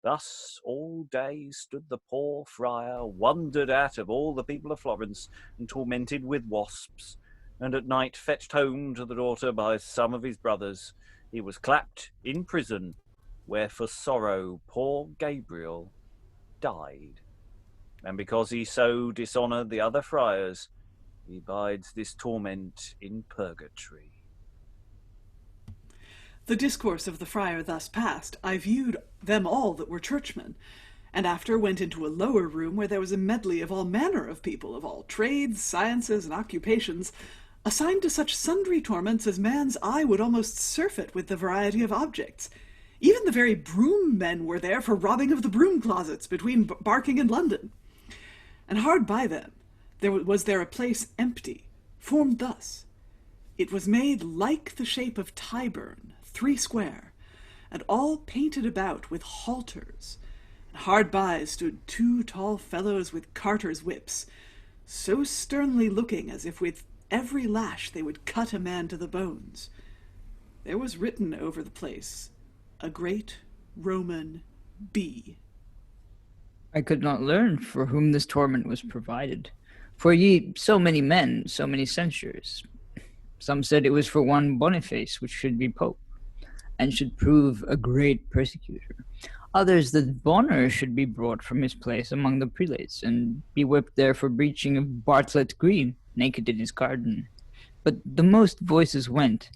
Thus all day stood the poor friar, wondered at of all the people of Florence, and tormented with wasps, and at night fetched home to the daughter by some of his brothers. He was clapped in prison, where for sorrow poor Gabriel died, and because he so dishonoured the other friars, he bides this torment in purgatory. The discourse of the friar thus passed, I viewed them all that were churchmen, and after went into a lower room where there was a medley of all manner of people, of all trades, sciences, and occupations, assigned to such sundry torments as man's eye would almost surfeit with the variety of objects. Even the very broom men were there for robbing of the broom closets between Barking and London. And hard by them was there a place empty, formed thus. It was made like the shape of Tyburn, 3 square, and all painted about with halters. And hard by stood 2 tall fellows with carters' whips, so sternly looking as if with every lash they would cut a man to the bones. There was written over the place, a great Roman B. I could not learn for whom this torment was provided. For ye so many men, so many censures. Some said it was for one Boniface, which should be pope, and should prove a great persecutor. Others that Bonner should be brought from his place among the prelates, and be whipped there for breaching of Bartlett Green, naked in his garden. But the most voices went,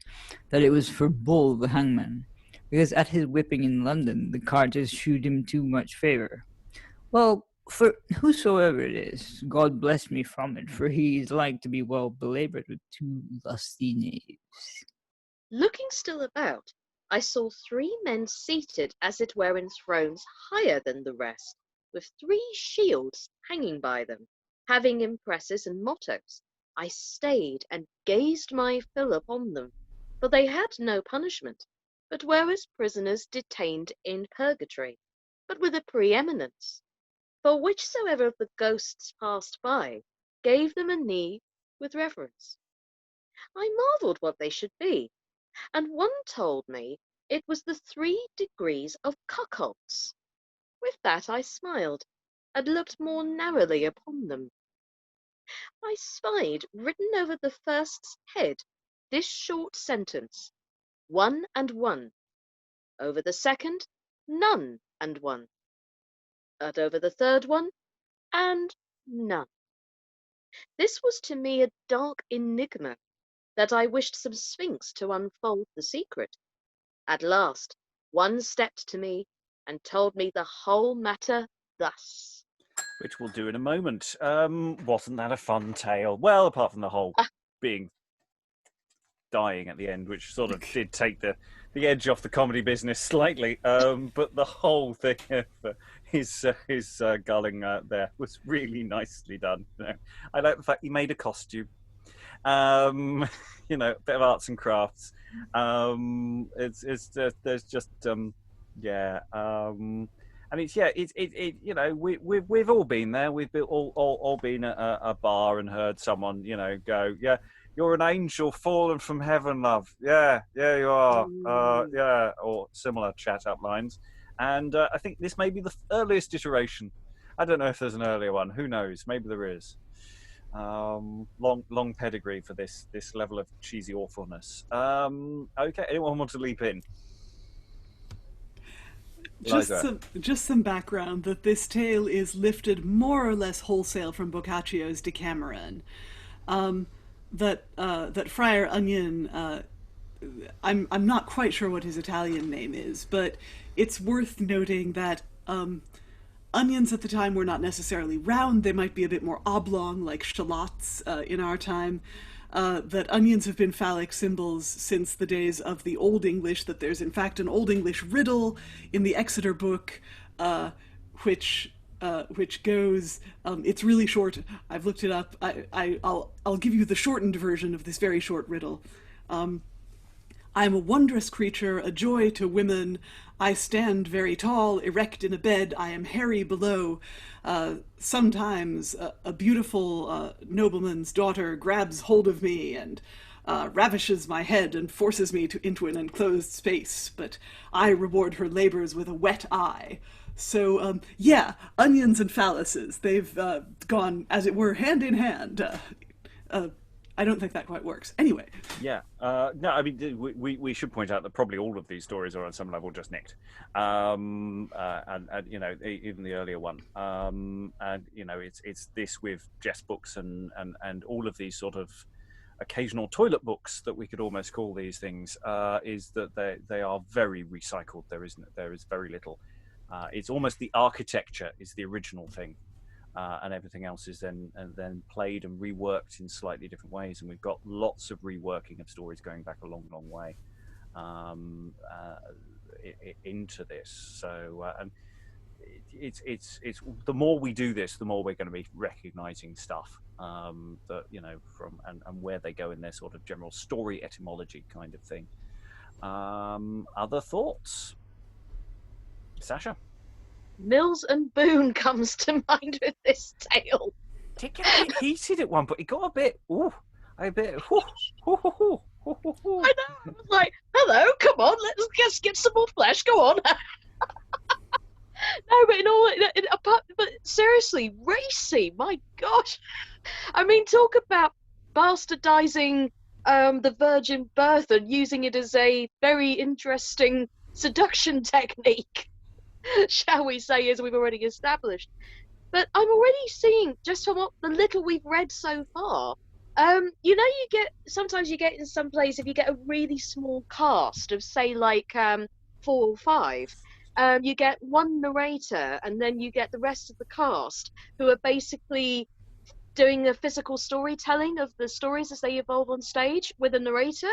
that it was for Bull the hangman, because at his whipping in London the carters shewed him too much favour. Well, for whosoever it is, God bless me from it, for he is like to be well belaboured with 2 lusty knaves. Looking still about, I saw 3 men seated as it were in thrones higher than the rest, with 3 shields hanging by them, having impresses and mottos. I stayed and gazed my fill upon them, for they had no punishment, but were as prisoners detained in purgatory, but with a preeminence. For whichsoever of the ghosts passed by gave them a knee with reverence. I marvelled what they should be, and one told me it was the 3 degrees of cuckolds. With that I smiled, and looked more narrowly upon them. I spied written over the first's head this short sentence, 1 and 1, over the second, none and 1, and over the third one, and none. This was to me a dark enigma, that I wished some sphinx to unfold the secret. At last one stepped to me and told me the whole matter thus. Which we'll do in a moment. Wasn't that a fun tale? Well, apart from the whole being dying at the end, which sort of did take the edge off the comedy business slightly. But the whole thing of his gulling there was really nicely done. You know, I like the fact he made a costume. You know, a bit of arts and crafts. There's just yeah. And it's you know, we've all been there. We've all been at a bar and heard someone, you know, go, yeah, you're an angel fallen from heaven, love. Yeah, you are. Yeah, or similar chat up lines. And I think this may be the earliest iteration. I don't know if there's an earlier one. Who knows? Maybe there is. Long pedigree for this level of cheesy awfulness. Okay, anyone want to leap in? Just some background that this tale is lifted more or less wholesale from Boccaccio's Decameron. that Friar Onion, I'm not quite sure what his Italian name is, but it's worth noting that onions at the time were not necessarily round. They might be a bit more oblong, like shallots in our time. That onions have been phallic symbols since the days of the Old English, that there's in fact an Old English riddle in the Exeter book, which goes, it's really short. I've looked it up. I'll give you the shortened version of this very short riddle. I am a wondrous creature, a joy to women. I stand very tall, erect in a bed. I am hairy below. Sometimes a beautiful nobleman's daughter grabs hold of me and ravishes my head and forces me into an enclosed space, but I reward her labors with a wet eye. So, yeah, onions and phalluses, they've gone, as it were, hand in hand. I don't think that quite works. Anyway. Yeah. No, I mean, we should point out that probably all of these stories are on some level just nicked. And you know, even the earlier one. And, you know, it's this with jest books and all of these sort of occasional toilet books that we could almost call these things, is that they are very recycled. There is very little. It's almost the architecture is the original thing. And everything else is then played and reworked in slightly different ways, and we've got lots of reworking of stories going back a long way into this. So and it's the more we do this, the more we're going to be recognizing stuff that, you know, from and where they go in their sort of general story etymology kind of thing. Other thoughts, Sascha? Mills and Boone comes to mind with this tale. It did get a bit heated at one, but it got a bit. I know. I was like, "Hello, come on, let's get some more flesh. Go on." No, but seriously, racy. My gosh, I mean, talk about bastardizing the virgin birth and using it as a very interesting seduction technique. Shall we say, as we've already established. But I'm already seeing, just from what the little we've read so far, you know, sometimes you get in some place, if you get a really small cast of, say, like 4 or 5, you get one narrator, and then you get the rest of the cast who are basically doing the physical storytelling of the stories as they evolve on stage with a narrator.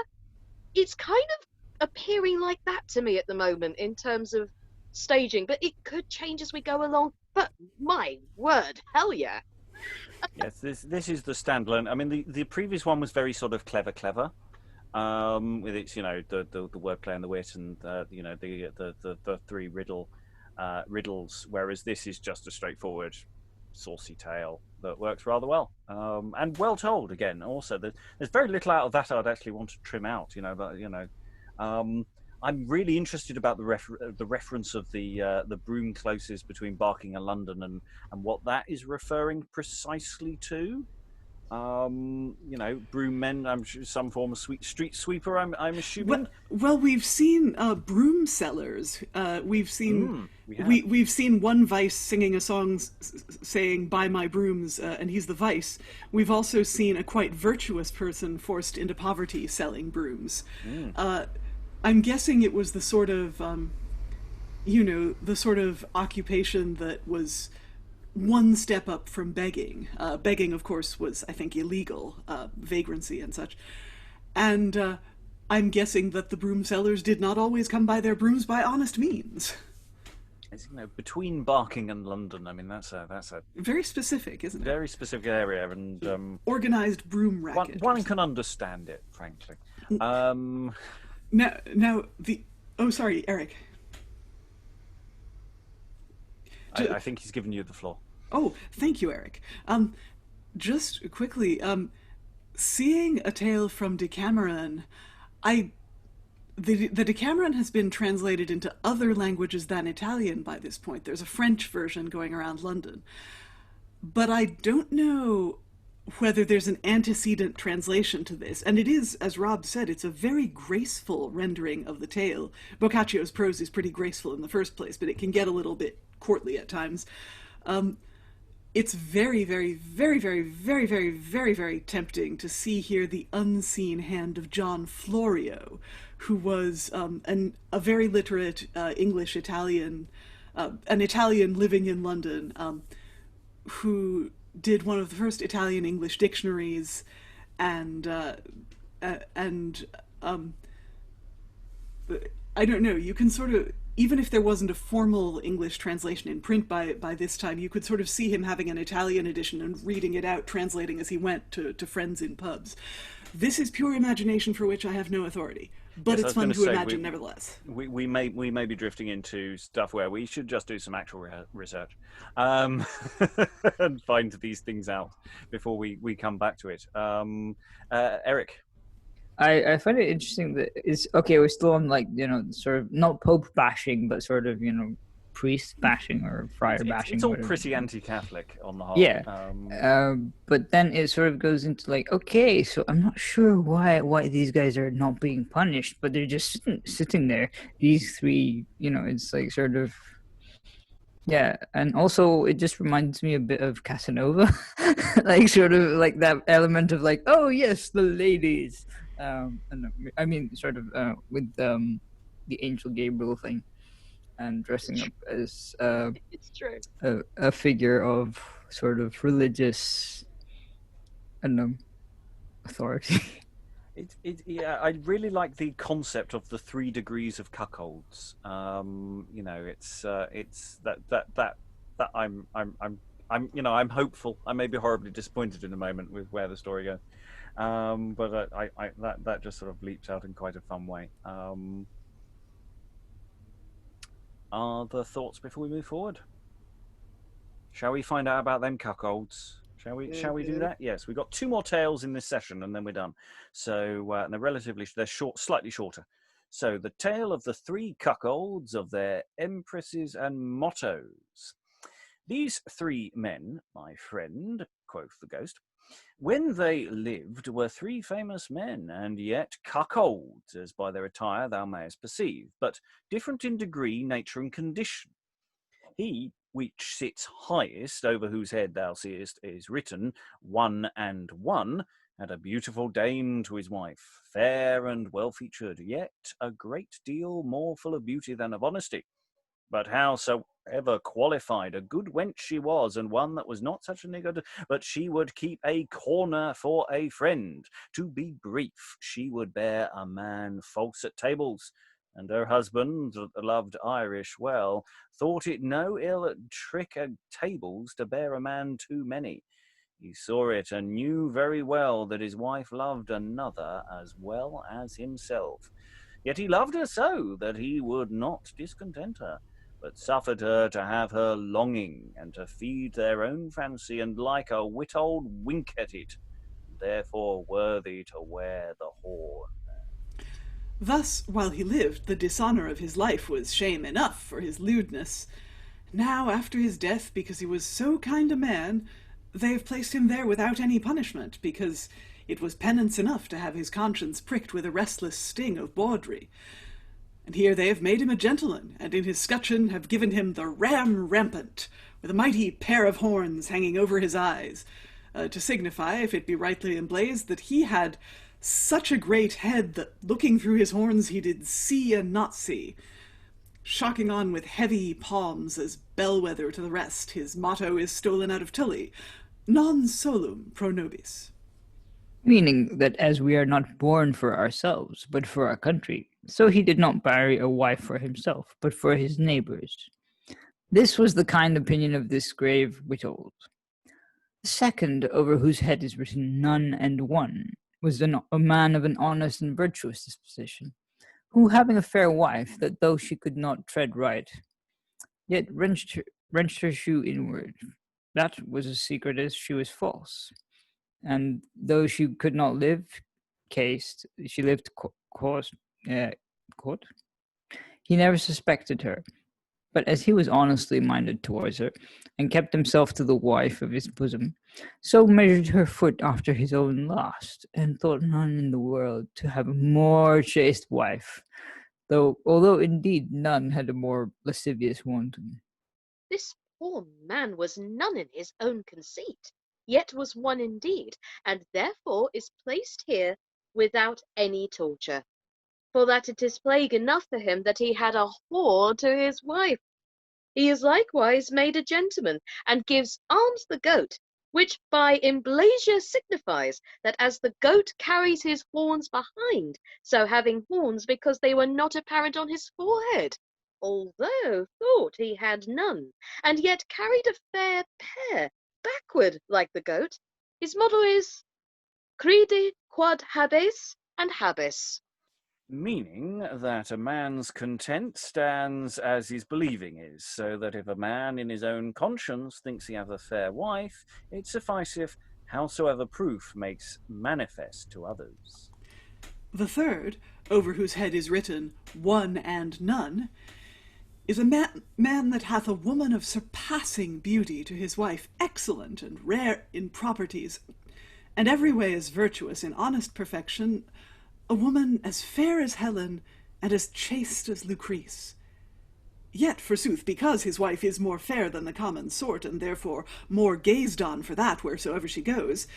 It's kind of appearing like that to me at the moment in terms of staging, but it could change as we go along. But my word, hell yeah. Yes, this is the standalone. I mean, the previous one was very sort of clever, with its, you know, the wordplay and the wit, and you know, the 3 riddles, whereas this is just a straightforward, saucy tale that works rather well, and well told. Again, also there's very little out of that I'd actually want to trim out. You know, but you know. I'm really interested about the reference of the broom closes between Barking and London, and what that is referring precisely to. You know, broom men. I'm sure some form of street sweeper. I'm assuming. Well, we've seen broom sellers. We've seen we've seen one Vice singing a song saying "Buy my brooms," and he's the Vice. We've also seen a quite virtuous person forced into poverty selling brooms. I'm guessing it was the sort of, you know, the sort of occupation that was one step up from begging. Begging, of course, was, I think, illegal, vagrancy and such. And I'm guessing that the broom sellers did not always come by their brooms by honest means. It's, you know, between Barking and London. I mean, that's a very specific, isn't it? Very specific area, and organized broom racket. One can understand it, frankly. Now oh, sorry, Eric. I think he's given you the floor. Oh, thank you, Eric. Just quickly, seeing a tale from Decameron, the Decameron has been translated into other languages than Italian by this point. There's a French version going around London. But I don't know whether there's an antecedent translation to this. And it is, as Rob said, it's a very graceful rendering of the tale. Boccaccio's prose is pretty graceful in the first place, but it can get a little bit courtly at times. it's very, very, very, very, very, very, very, very tempting to see here the unseen hand of John Florio, who was a very literate English Italian, an Italian living in London, who did one of the first Italian English dictionaries, and and I don't know. You can sort of, even if there wasn't a formal English translation in print by this time, you could sort of see him having an Italian edition and reading it out, translating as he went to friends in pubs. This is pure imagination for which I have no authority, but Yes, it's fun to imagine nevertheless. We may be drifting into stuff where we should just do some actual research and find these things out before we come back to it. Eric. I find it interesting that it's okay. We're still on, like, sort of not Pope bashing, but sort of priest bashing or friar bashing. It's all pretty anti-Catholic on the whole. Yeah, but then it sort of goes into like, okay, so I'm not sure why these guys are not being punished, but they're just sitting there. These three, it's like sort of. Yeah, and also it just reminds me a bit of Casanova, like sort of like that element of like, oh yes, the ladies. And I mean, sort of with the angel Gabriel thing, and dressing up as It's true. a figure of sort of religious, I don't know, authority. Yeah, I really like the concept of the 3 degrees of cuckolds. It's that I'm hopeful. I may be horribly disappointed in a moment with where the story goes, but that just sort of leaps out in quite a fun way. Other thoughts before we move forward? Shall we find out about them cuckolds? Shall we do that? Yes, we've got 2 more tales in this session, and then we're done. So and they're short, slightly shorter. So the tale of the 3 cuckolds of their empresses and mottos. These 3 men, my friend, quoth the ghost, when they lived were 3 famous men, and yet cuckolds, as by their attire thou mayest perceive, but different in degree, nature, and condition. He which sits highest, over whose head thou seest is written 1 and 1, had a beautiful dame to his wife, fair and well-featured, yet a great deal more full of beauty than of honesty. But howsoever qualified, a good wench she was, and one that was not such a niggard, but she would keep a corner for a friend. To be brief, she would bear a man false at tables, and her husband, that loved Irish well, thought it no ill trick at tables to bear a man too many. He saw it, and knew very well that his wife loved another as well as himself. Yet he loved her so that he would not discontent her, but suffered her to have her longing, and to feed their own fancy, and like a wit old wink at it, therefore worthy to wear the horn. Thus, while he lived, the dishonour of his life was shame enough for his lewdness. Now, after his death, because he was so kind a man, they have placed him there without any punishment, because it was penance enough to have his conscience pricked with a restless sting of bawdry. And here they have made him a gentleman, and in his scutcheon have given him the ram rampant, with a mighty pair of horns hanging over his eyes, to signify, if it be rightly emblazed, that he had such a great head that looking through his horns he did see and not see. Shocking on with heavy palms as bellwether to the rest, his motto is stolen out of Tully, non solum pro nobis. Meaning that as we are not born for ourselves, but for our country, so he did not marry a wife for himself, but for his neighbours. This was the kind opinion of this grave witold. The second, over whose head is written none and one, was a man of an honest and virtuous disposition, who, having a fair wife, that though she could not tread right, yet wrenched her shoe inward, that was as secret as she was false. And though she could not live caste, she lived court. He never suspected her, but as he was honestly minded towards her, and kept himself to the wife of his bosom, so measured her foot after his own last, and thought none in the world to have a more chaste wife, although indeed none had a more lascivious wanton. This poor man was none in his own conceit, yet was one indeed, and therefore is placed here without any torture. For that it is plague enough for him that he had a whore to his wife. He is likewise made a gentleman, and gives alms the goat, which by emblasia signifies that as the goat carries his horns behind, so having horns because they were not apparent on his forehead, although thought he had none, and yet carried a fair pair backward like the goat, his motto is crede quod habes and habes. Meaning that a man's content stands as his believing is, so that if a man in his own conscience thinks he hath a fair wife, it sufficeth howsoever proof makes manifest to others. The third, over whose head is written one and none, is a man that hath a woman of surpassing beauty to his wife, excellent and rare in properties, and every way as virtuous in honest perfection, a woman as fair as Helen, and as chaste as Lucrece. Yet, forsooth, because his wife is more fair than the common sort, and therefore more gazed on for that wheresoever she goes,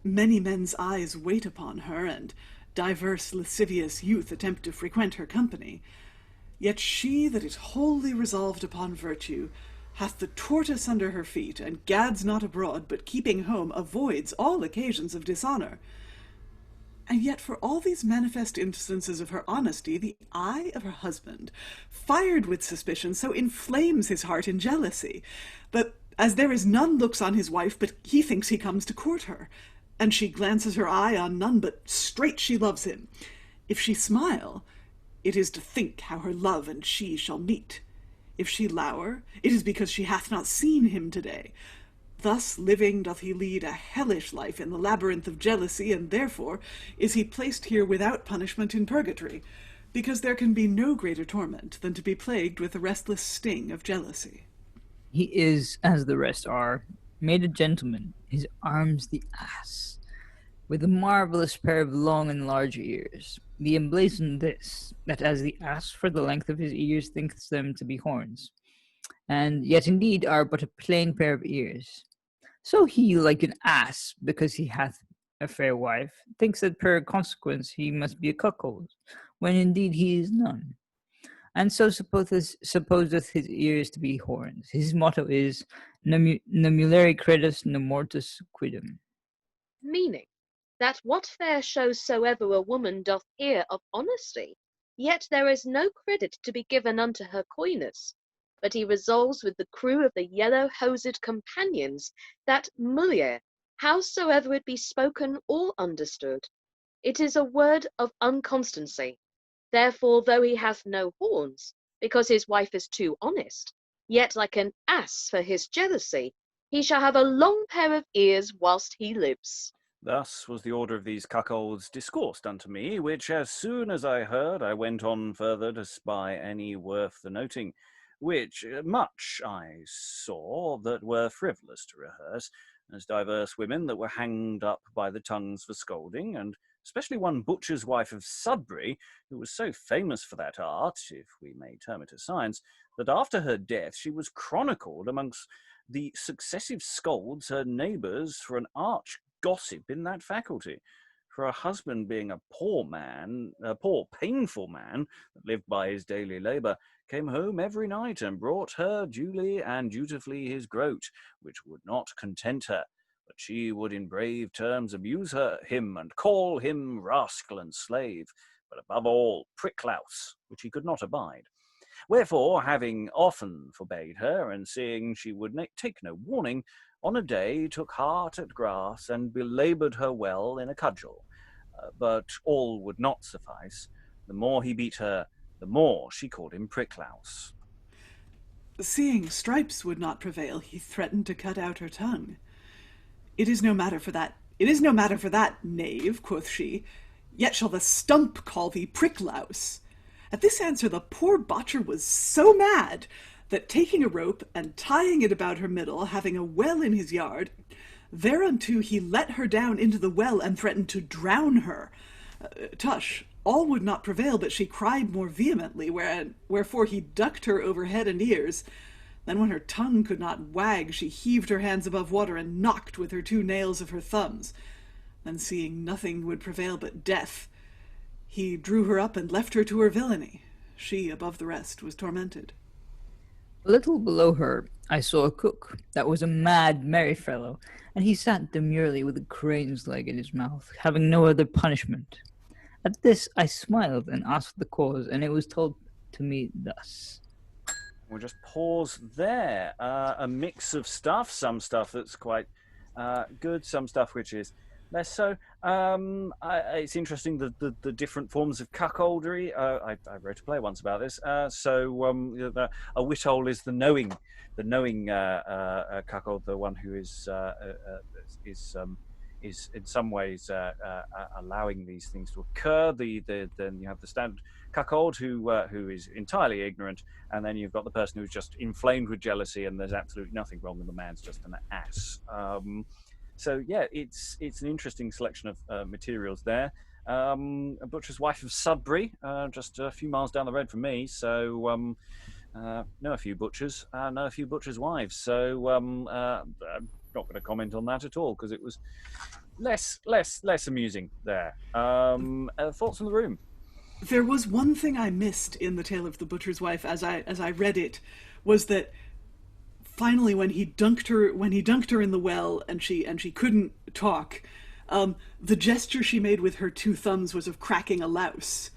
many men's eyes wait upon her, and divers lascivious youth attempt to frequent her company. Yet she that is wholly resolved upon virtue hath the tortoise under her feet, and gads not abroad, but keeping home avoids all occasions of dishonour. And yet for all these manifest instances of her honesty, the eye of her husband, fired with suspicion, so inflames his heart in jealousy, that as there is none looks on his wife, but he thinks he comes to court her, and she glances her eye on none, but straight she loves him. If she smile, it is to think how her love and she shall meet. If she lour, it is because she hath not seen him today. Thus living doth he lead a hellish life in the labyrinth of jealousy, and therefore is he placed here without punishment in purgatory, because there can be no greater torment than to be plagued with the restless sting of jealousy. He is, as the rest are, made a gentleman, his arms the ass, with a marvellous pair of long and large ears. The emblazoned this, that as the ass for the length of his ears thinketh them to be horns, and yet indeed are but a plain pair of ears. So he, like an ass, because he hath a fair wife, thinks that per consequence he must be a cuckold, when indeed he is none. And so supposeth his ears to be horns. His motto is Numulare credus nemortus quidem. Meaning that what fair show soever a woman doth hear of honesty, yet there is no credit to be given unto her coyness, but he resolves with the crew of the yellow-hosed companions that mulier, howsoever it be spoken or understood, it is a word of unconstancy. Therefore, though he hath no horns, because his wife is too honest, yet like an ass for his jealousy, he shall have a long pair of ears whilst he lives. Thus was the order of these cuckolds discoursed unto me, which as soon as I heard, I went on further to spy any worth the noting, which much I saw that were frivolous to rehearse, as divers women that were hanged up by the tongues for scolding, and especially one butcher's wife of Sudbury, who was so famous for that art, if we may term it a science, that after her death she was chronicled amongst the successive scolds her neighbours for an arch gossip in that faculty. For her husband being a poor painful man, that lived by his daily labour, came home every night and brought her duly and dutifully his groat, which would not content her, but she would in brave terms abuse him, and call him rascal and slave, but above all pricklouse, which he could not abide. Wherefore, having often forbade her, and seeing she would take no warning, on a day took heart at grass, and belaboured her well in a cudgel. But all would not suffice. The more he beat her, the more she called him pricklouse. Seeing stripes would not prevail, he threatened to cut out her tongue. It is no matter for that, knave, quoth she. Yet shall the stump call thee pricklouse. At this answer the poor Botcher was so mad, that taking a rope and tying it about her middle, having a well in his yard, thereunto he let her down into the well and threatened to drown her. Tush, all would not prevail, but she cried more vehemently, wherefore he ducked her over head and ears. Then when her tongue could not wag, she heaved her hands above water and knocked with her 2 nails of her thumbs. Then, seeing nothing would prevail but death, he drew her up and left her to her villainy. She, above the rest, was tormented. A little below her, I saw a cook that was a mad, merry fellow, and he sat demurely with a crane's leg in his mouth, having no other punishment. At this I smiled and asked the cause, and it was told to me thus. We'll just pause there. A mix of stuff, some stuff that's quite good, some stuff which is less so. It's interesting the different forms of cuckoldry. I wrote a play once about this. A withole is the knowing cuckold, the one who is in some ways allowing these things to occur. Then you have the standard cuckold who is entirely ignorant, and then you've got the person who's just inflamed with jealousy, and there's absolutely nothing wrong, and the man's just an ass. So yeah, it's an interesting selection of materials there. A butcher's wife of Sudbury, just a few miles down the road from me. So know a few butchers, know a few butchers' wives. So I'm not going to comment on that at all because it was less amusing there. Thoughts on the room? There was one thing I missed in the tale of the butcher's wife as I read it, was that finally when he dunked her in the well and she couldn't talk, the gesture she made with her 2 thumbs was of cracking a louse,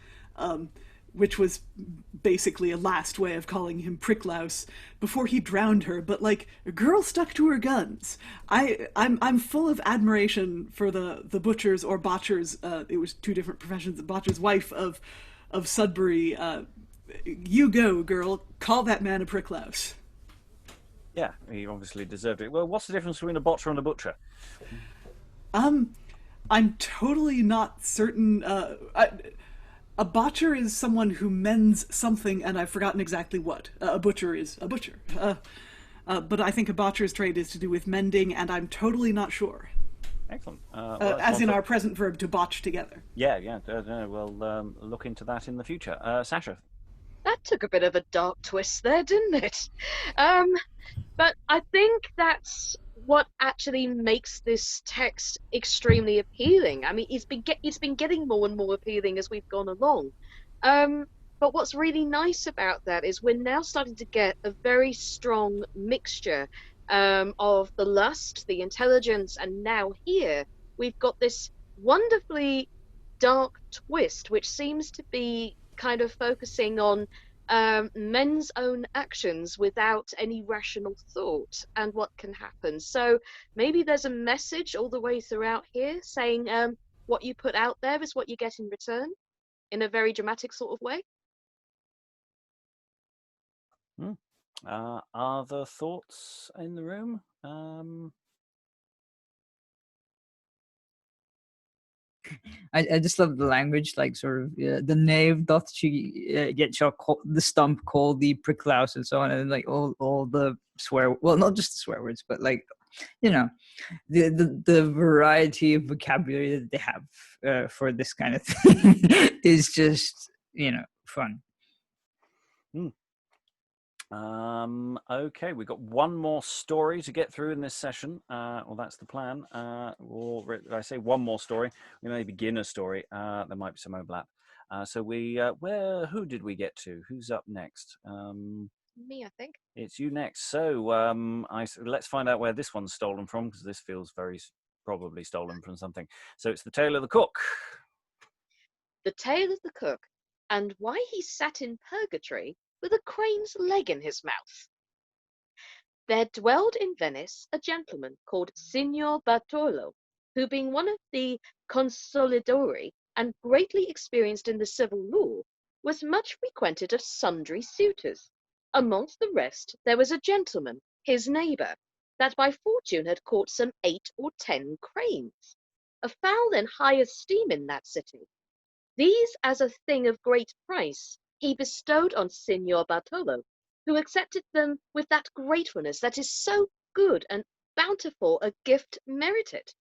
which was basically a last way of calling him Pricklouse before he drowned her. But like, a girl stuck to her guns. I'm full of admiration for the butcher's or botcher's. It was 2 different professions. The botcher's wife of Sudbury. You go, girl. Call that man a Pricklouse. Yeah, he obviously deserved it. Well, what's the difference between a botcher and a butcher? I'm totally not certain. A botcher is someone who mends something, and I've forgotten exactly what. A butcher is a butcher. But I think a botcher's trade is to do with mending, and I'm totally not sure. Excellent. As in our present verb, to botch together. Yeah. We'll look into that in the future. Sascha? That took a bit of a dark twist there, didn't it? But I think that's what actually makes this text extremely appealing. I mean, it's been getting more and more appealing as we've gone along. But what's really nice about that is we're now starting to get a very strong mixture of the lust, the intelligence, and now here we've got this wonderfully dark twist, which seems to be kind of focusing on men's own actions without any rational thought and what can happen. So maybe there's a message all the way throughout here saying what you put out there is what you get in return in a very dramatic sort of way. Other thoughts in the room? I just love the language, like sort of the knave doth she yet shall call the stump call the pricklouse and so on, and like all the swear, well, not just the swear words, but like, you know, the variety of vocabulary that they have for this kind of thing is just, you know, fun. Okay, we've got one more story to get through in this session. Well, that's the plan. Or I say one more story. We may begin a story. There might be some overlap. So who did we get to? Who's up next? Me, I think. It's you next. So let's find out where this one's stolen from, because this feels very probably stolen from something. So it's the tale of the cook. The Tale of the Cook, and why he sat in purgatory with a crane's leg in his mouth. There dwelled in Venice a gentleman called Signor Bartolo, who, being one of the consolidori and greatly experienced in the civil law, was much frequented of sundry suitors. Amongst the rest there was a gentleman, his neighbour, that by fortune had caught some 8 or 10 cranes, a fowl in high esteem in that city. These, as a thing of great price, he bestowed on Signor Bartolo, who accepted them with that gratefulness that is so good and bountiful a gift merited.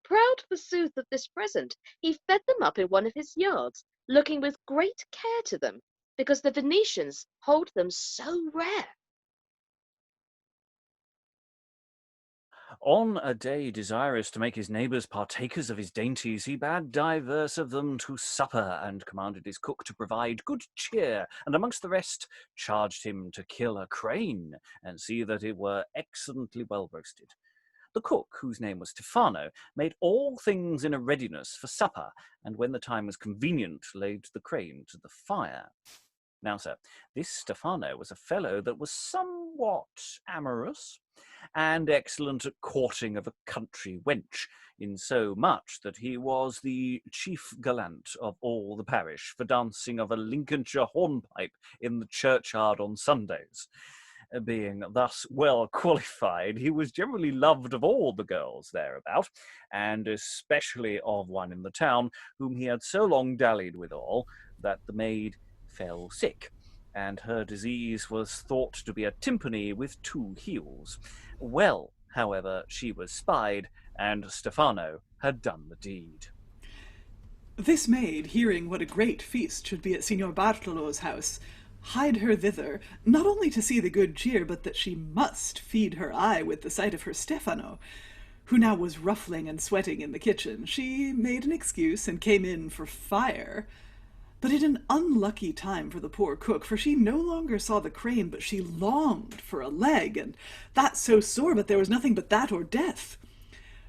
Proud, forsooth, of this present, he fed them up in one of his yards, looking with great care to them, because the Venetians hold them so rare. On a day desirous to make his neighbours partakers of his dainties, he bade divers of them to supper, and commanded his cook to provide good cheer, and amongst the rest charged him to kill a crane, and see that it were excellently well roasted. The cook, whose name was Stephano, made all things in a readiness for supper, and when the time was convenient, laid the crane to the fire. Now, sir, this Stephano was a fellow that was somewhat amorous, and excellent at courting of a country wench, in so much that he was the chief gallant of all the parish for dancing of a Lincolnshire hornpipe in the churchyard on Sundays. Being thus well qualified, he was generally loved of all the girls thereabout, and especially of one in the town, whom he had so long dallied withal, that the maid fell sick, and her disease was thought to be a tympany with two heels. Well, however, she was spied, and Stephano had done the deed. This maid, hearing what a great feast should be at Signor Bartolo's house, hied her thither, not only to see the good cheer, but that she must feed her eye with the sight of her Stephano, who now was ruffling and sweating in the kitchen. She made an excuse and came in for fire, but in an unlucky time for the poor cook, for she no longer saw the crane, but she longed for a leg, and that so sore, but there was nothing but that or death.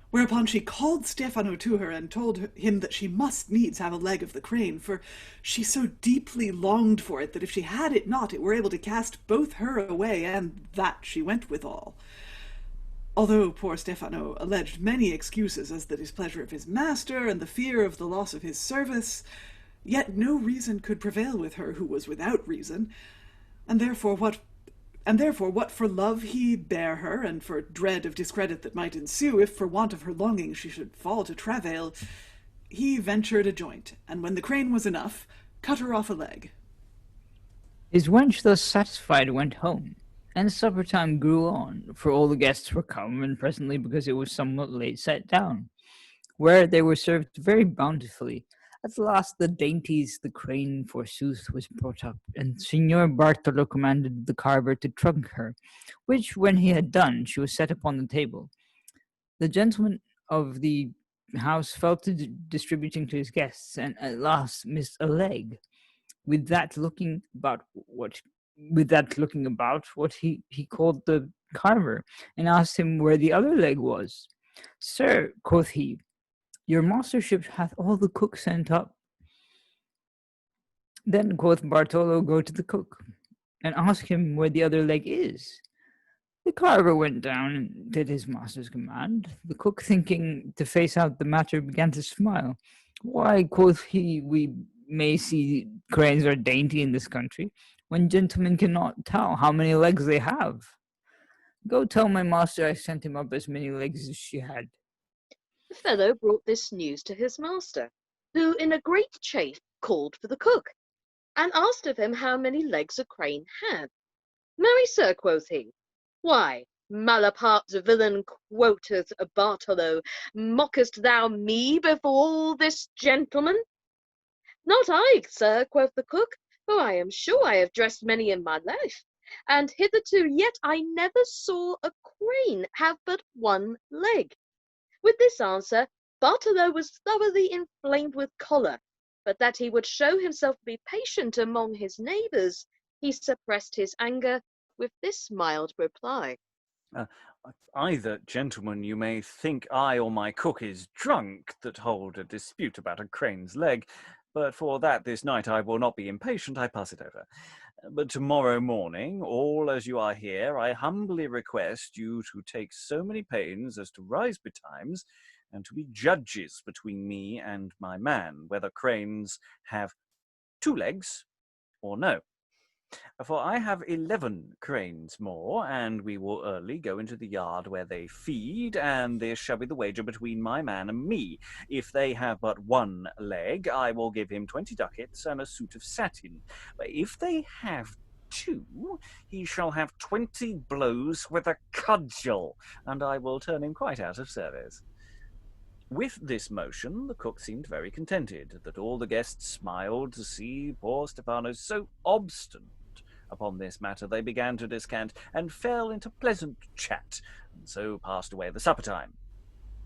Whereupon she called Stephano to her, and told him that she must needs have a leg of the crane, for she so deeply longed for it, that if she had it not, it were able to cast both her away, and that she went withal. Although poor Stephano alleged many excuses as the displeasure of his master, and the fear of the loss of his service, yet no reason could prevail with her who was without reason, and therefore what for love he bare her, and for dread of discredit that might ensue, if for want of her longing she should fall to travail, he ventured a joint, and when the crane was enough, cut her off a leg. His wench thus satisfied went home, and supper time grew on, for all the guests were come, and presently, because it was somewhat late, sat down, where they were served very bountifully. At last the dainties, the crane forsooth, was brought up, and Signor Bartolo commanded the carver to trunk her, which when he had done, she was set upon the table. The gentleman of the house fell to distributing to his guests, and at last missed a leg. With that looking about what he called the carver, and asked him where the other leg was. Sir, quoth he, your mastership hath all the cook sent up. Then quoth Bartolo, go to the cook, and ask him where the other leg is. The carver went down and did his master's command. The cook, thinking to face out the matter, began to smile. Why, quoth he, we may see cranes are dainty in this country, when gentlemen cannot tell how many legs they have. Go tell my master I sent him up as many legs as she had. The fellow brought this news to his master, who in a great chafe called for the cook, and asked of him how many legs a crane had. Marry, sir, quoth he, why, malapart villain, quoth Bartolo, mockest thou me before all this gentleman? Not I, sir, quoth the cook, for I am sure I have dressed many in my life, and hitherto yet I never saw a crane have but one leg. With this answer, Bartolo was thoroughly inflamed with choler, but that he would show himself to be patient among his neighbours, he suppressed his anger with this mild reply. Either, gentlemen, you may think I or my cook is drunk that hold a dispute about a crane's leg, but for that this night I will not be impatient, I pass it over. But tomorrow morning, all as you are here, I humbly request you to take so many pains as to rise betimes, and to be judges between me and my man, whether cranes have 2 legs or no. For I have 11 cranes more, and we will early go into the yard where they feed, and this shall be the wager between my man and me. If they have but 1 leg, I will give him 20 ducats and a suit of satin. But if they have 2, he shall have 20 blows with a cudgel, and I will turn him quite out of service. With this motion, the cook seemed very contented, that all the guests smiled to see poor Stephano so obstinate Upon this matter they began to descant, and fell into pleasant chat, and so passed away the supper time.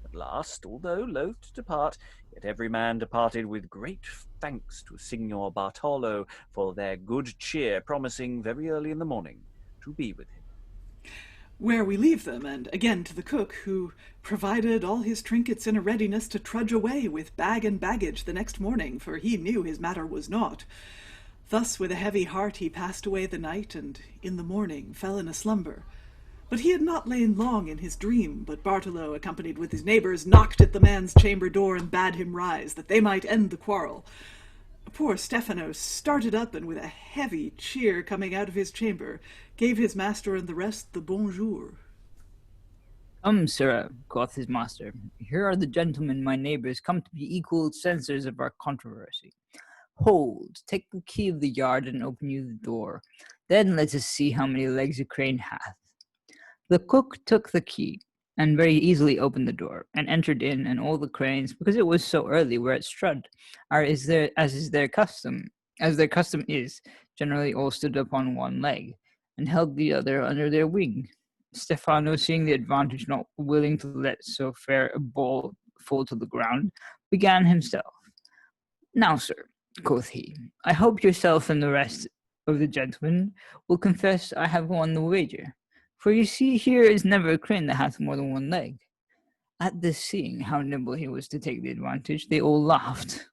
At last, although loath to depart, yet every man departed with great thanks to Signor Bartolo for their good cheer, promising very early in the morning to be with him. Where we leave them, and again to the cook, who provided all his trinkets in a readiness to trudge away with bag and baggage the next morning, for he knew his matter was naught. Thus with a heavy heart he passed away the night, and in the morning fell in a slumber. But he had not lain long in his dream, but Bartolo, accompanied with his neighbours, knocked at the man's chamber door and bade him rise, that they might end the quarrel. Poor Stefano started up, and with a heavy cheer coming out of his chamber, gave his master and the rest the bonjour. Come, sirrah, quoth his master, here are the gentlemen my neighbours come to be equal censors of our controversy. Hold, take the key of the yard and open you the door. Then let us see how many legs a crane hath. The cook took the key, and very easily opened the door, and entered in, and all the cranes, because it was so early, where it stood, as their custom is, generally all stood upon one leg, and held the other under their wing. Stefano, seeing the advantage, not willing to let so fair a ball fall to the ground, began himself. Now, sir, quoth he, I hope yourself and the rest of the gentlemen will confess I have won the wager. For you see, here is never a crane that hath more than one leg. At this, seeing how nimble he was to take the advantage, they all laughed.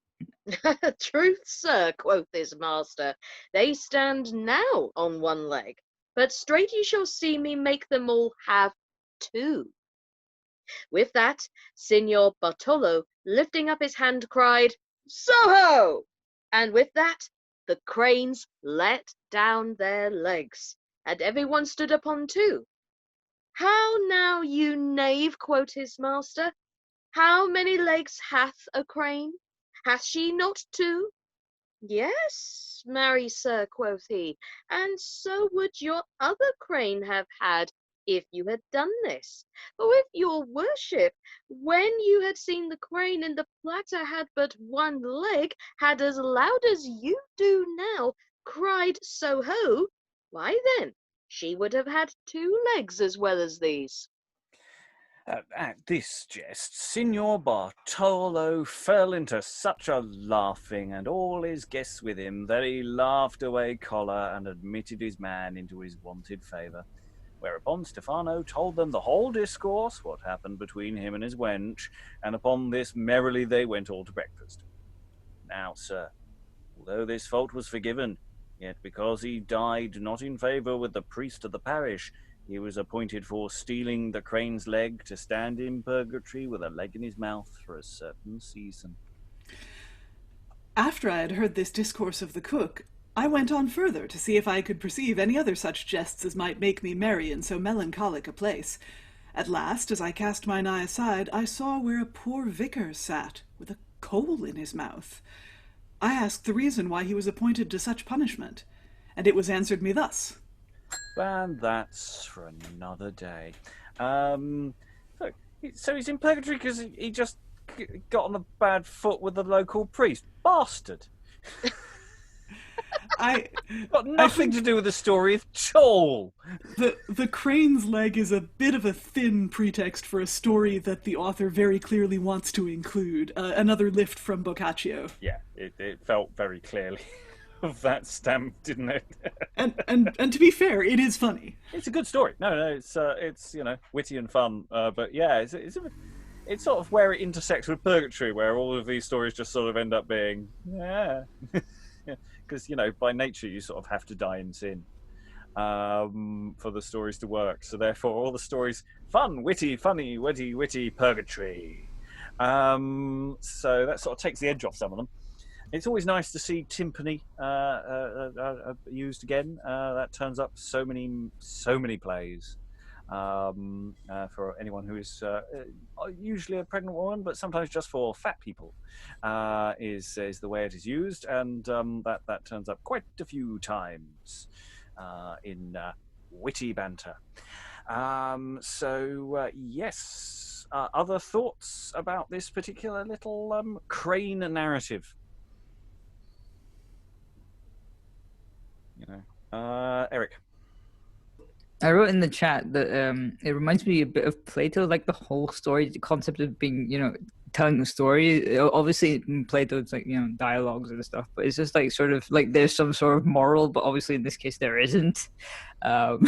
Truth, sir, quoth his master, they stand now on one leg, but straight you shall see me make them all have two. With that, Signor Bartolo, lifting up his hand, cried, Soho! And with that, the cranes let down their legs, and every one stood upon two. How now, you knave, quoth his master, how many legs hath a crane? Hath she not two? Yes, marry, sir, quoth he, and so would your other crane have had, if you had done this. For if your worship, when you had seen the crane in the platter had but one leg, had as loud as you do now cried so-ho, why then she would have had two legs as well as these. At this jest, Signor Bartolo fell into such a laughing, and all his guests with him, that he laughed away choler, and admitted his man into his wonted favour. Whereupon Stefano told them the whole discourse, what happened between him and his wench, and upon this merrily they went all to breakfast. Now, sir, although this fault was forgiven, yet because he died not in favour with the priest of the parish, he was appointed for stealing the crane's leg to stand in purgatory with a leg in his mouth for a certain season. After I had heard this discourse of the cook, I went on further to see if I could perceive any other such jests as might make me merry in so melancholic a place. At last, as I cast mine eye aside, I saw where a poor vicar sat, with a coal in his mouth. I asked the reason why he was appointed to such punishment, and it was answered me thus. And that's for another day. So he's in purgatory because he just got on a bad foot with the local priest. Bastard! Got nothing to do with the story at all. The crane's leg is a bit of a thin pretext for a story that the author very clearly wants to include. Another lift from Boccaccio. Yeah, it felt very clearly of that stamp, didn't it? and to be fair, it is funny. It's a good story. No, it's witty and fun. But yeah, it's sort of where it intersects with Purgatory, where all of these stories just sort of end up being because by nature you sort of have to die in sin for the stories to work. So therefore, all the stories fun, witty, funny, witty, Purgatory. So that sort of takes the edge off some of them. It's always nice to see timpani used again. That turns up so many plays. For anyone who is usually a pregnant woman, but sometimes just for fat people, is the way it is used, and that turns up quite a few times in witty banter. Yes. Other thoughts about this particular little crane narrative? Eric. I wrote in the chat that it reminds me a bit of Plato, like the whole story, the concept of being, telling a story. Obviously, in Plato, it's like, dialogues and stuff, but it's just like sort of like there's some sort of moral, but obviously in this case there isn't. Um,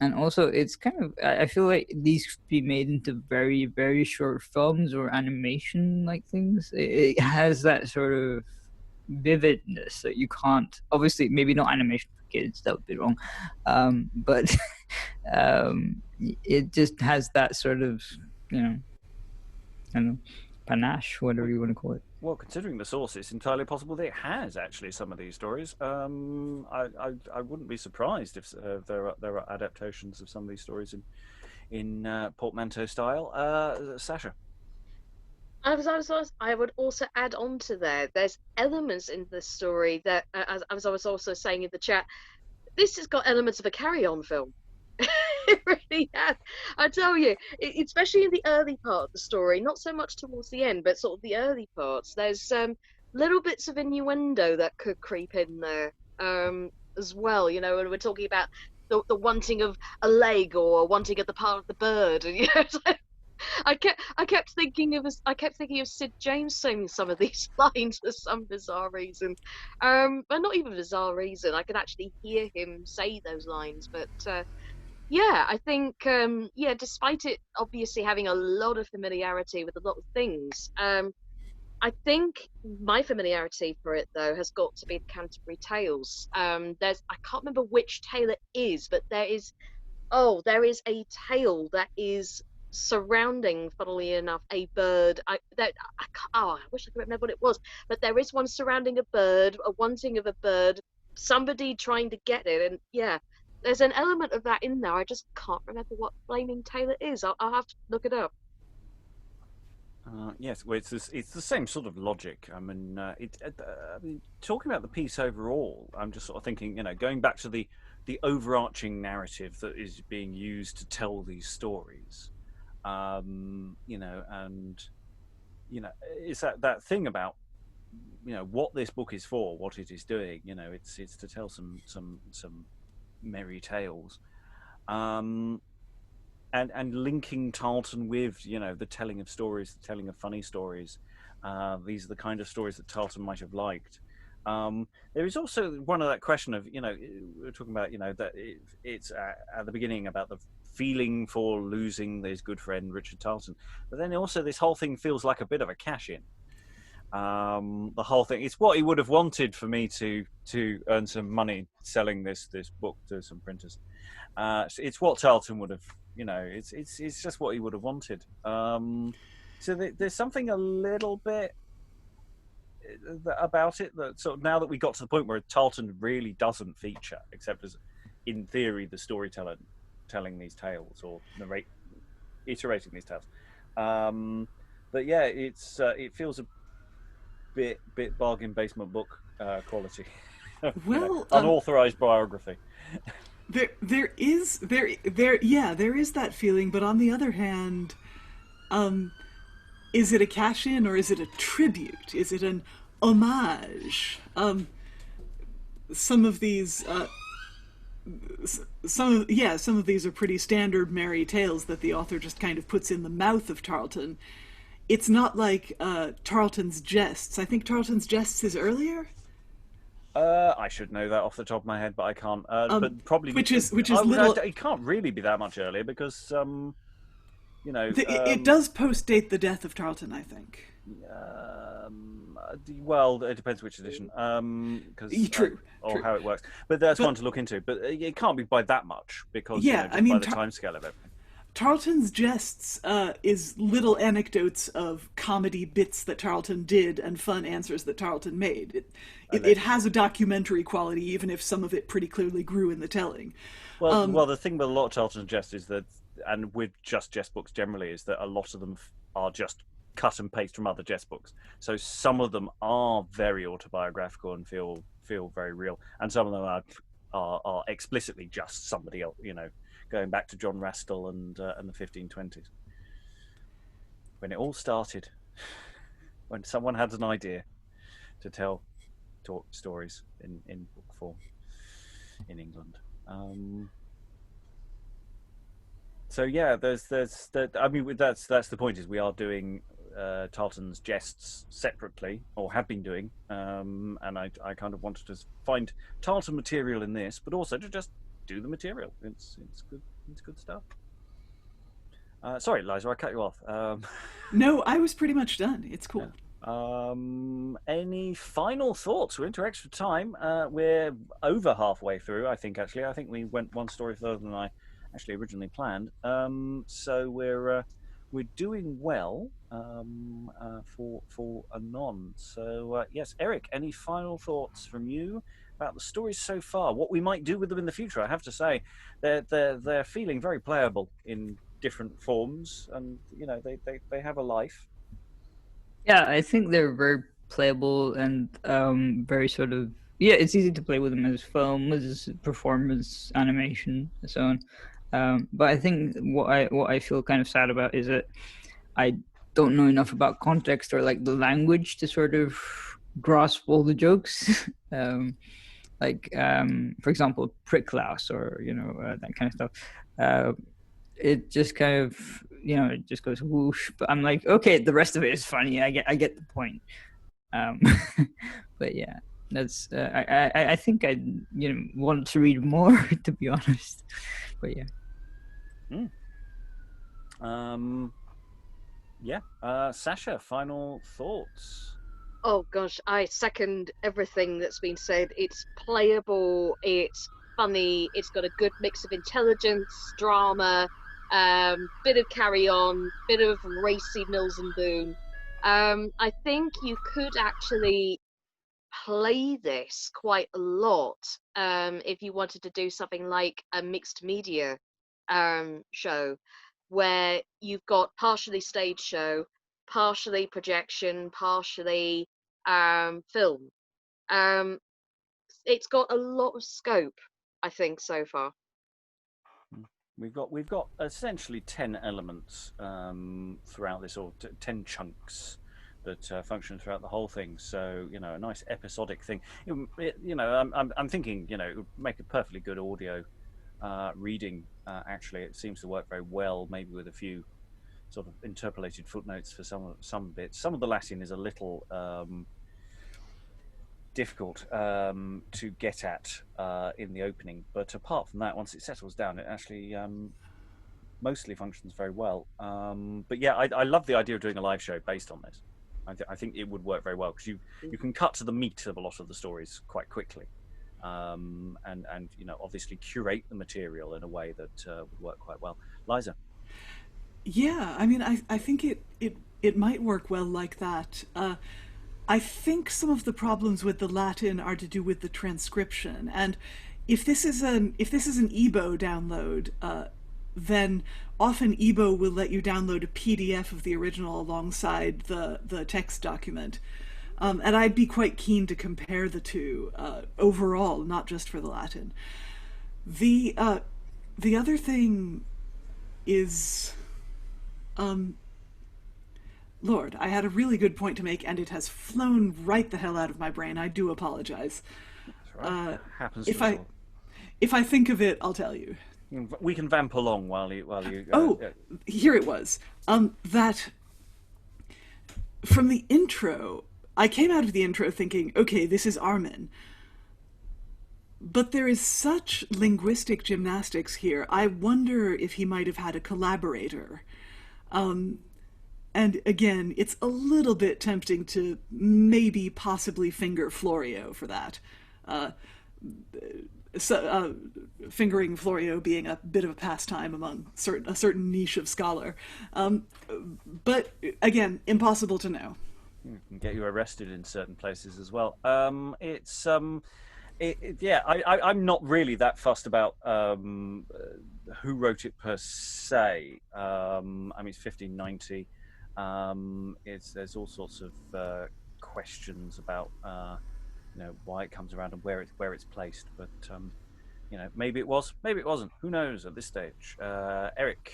and also, it's kind of, I feel like these could be made into very, very short films or animation like things. It has that sort of vividness that you can't, obviously, maybe not animation for kids, that would be wrong, but it just has that sort of, I don't know, panache, whatever you want to call it. Well, considering the source, it's entirely possible that it has actually some of these stories. I wouldn't be surprised if there are adaptations of some of these stories in portmanteau style. Sascha. I would also add on to there. There's elements in this story that, as I was also saying in the chat, this has got elements of a carry-on film. It really has. I tell you, especially in the early part of the story, not so much towards the end, but sort of the early parts. There's little bits of innuendo that could creep in there as well. When we're talking about the wanting of a leg or wanting of the part of the bird, and I kept thinking of Sid James saying some of these lines for some bizarre reason, but not even a bizarre reason. I could actually hear him say those lines, but yeah, I think despite it obviously having a lot of familiarity with a lot of things, I think my familiarity for it though has got to be the Canterbury Tales. I can't remember which tale it is, but there is a tale that is surrounding, funnily enough, a bird. I wish I could remember what it was, but there is one surrounding a bird, a wanting of a bird, somebody trying to get it, and yeah, there's an element of that in there. I just can't remember what flaming tale it is. I'll have to look it up. Yes, well, it's the same sort of logic. I mean, talking about the piece overall, I'm just sort of thinking, going back to the overarching narrative that is being used to tell these stories, and it's that thing about what this book is for, what it is doing. It's to tell some merry tales. And linking Tarleton with the telling of stories, the telling of funny stories. These are the kind of stories that Tarleton might have liked. There is also one of that question of we're talking about that it's at the beginning about the feeling for losing his good friend Richard Tarleton, but then also this whole thing feels like a bit of a cash in. The whole thing, it's what he would have wanted for me to earn some money selling this book to some printers. It's what Tarleton would have. It's just what he would have wanted. So there's something a little bit about it that sort of, now that we got to the point where Tarleton really doesn't feature, except as, in theory, the storyteller telling these tales or iterating these tales. But yeah, it feels a bit bargain basement book quality. Well, unauthorized biography. There is that feeling, but on the other hand, is it a cash in or is it a tribute? Is it an homage? Some of these some of these are pretty standard merry tales that the author just kind of puts in the mouth of Tarleton. It's not like Tarleton's Jests. I think Tarleton's Jests is earlier. I should know that off the top of my head, but I can't. But probably which is little. It can't really be that much earlier because it does postdate the death of Tarleton, I think. Well, it depends which edition, true, how it works. But that's one to look into. But it can't be by that much because by the time scale of it. Tarleton's Jests is little anecdotes of comedy bits that Tarleton did and fun answers that Tarleton made. It has a documentary quality, even if some of it pretty clearly grew in the telling. Well, the thing with a lot of Tarleton's Jests is that, and with just jest books generally, is that a lot of them are just cut and paste from other jest books. So some of them are very autobiographical and feel very real, and some of them are explicitly just somebody else, going back to John Rastall and the 1520s, when it all started, when someone had an idea to tell stories in book form. in England. So yeah, there's I mean, that's the point, is we are doing Tarleton's jests separately, or have been doing, and I kind of wanted to find Tarleton material in this, but also to just do the material. It's good stuff. Sorry, Liza, I cut you off. No, I was pretty much done. It's cool. Any final thoughts? We're into extra time. We're over halfway through, I think. Actually, I think we went one story further than I actually originally planned. So we're doing well for anon. So yes, Eric, any final thoughts from you about the stories so far? What we might do with them in the future? I have to say, they're feeling very playable in different forms, and you know they have a life. Yeah, I think they're very playable and very sort of, yeah, it's easy to play with them as film, as performance, animation, and so on. But I think what I feel kind of sad about is that I don't know enough about context or like the language to sort of grasp all the jokes. For example, Pricklaus, or that kind of stuff. It just kind of, it just goes whoosh, but I'm like, okay, the rest of it is funny. I get the point. But yeah, that's I think I want to read more, to be honest. But yeah. Sascha, final thoughts? Oh gosh, I second everything that's been said. It's playable, it's funny, it's got a good mix of intelligence, drama, bit of carry on, bit of racy Mills and Boon. I think you could actually play this quite a lot if you wanted to do something like a mixed media show, where you've got partially stage show, partially projection, partially film. It's got a lot of scope, I think, so far. We've got essentially 10 elements throughout this, or 10 chunks that function throughout the whole thing. So a nice episodic thing. I'm thinking it would make a perfectly good audio reading. Actually, it seems to work very well. Maybe with a few sort of interpolated footnotes for some bits. Some of the Latin is a little difficult to get at in the opening, but apart from that, once it settles down, it actually mostly functions very well. But yeah, I love the idea of doing a live show based on this. I think it would work very well, because you can cut to the meat of a lot of the stories quite quickly, and obviously curate the material in a way that would work quite well. Liza? Yeah, I mean, I think it might work well like that. I think some of the problems with the Latin are to do with the transcription, and if this is an EBO download, then often EBO will let you download a PDF of the original alongside the text document, and I'd be quite keen to compare the two overall, not just for the Latin. The other thing is, Lord, I had a really good point to make, and it has flown right the hell out of my brain. I do apologize. That's right. Happens if to us all. If I think of it, I'll tell you. We can vamp along while you. Here it was. That from the intro, I came out of the intro thinking, okay, this is Armin. But there is such linguistic gymnastics here. I wonder if he might have had a collaborator. And again, it's a little bit tempting to maybe possibly finger Florio for that. Fingering Florio being a bit of a pastime among a certain niche of scholar. But again, impossible to know. Can get you arrested in certain places as well. I'm not really that fussed about who wrote it per se. I mean, it's 1590. There's all sorts of questions about why it comes around and where it's placed, but maybe it was, maybe it wasn't. Who knows at this stage? Eric,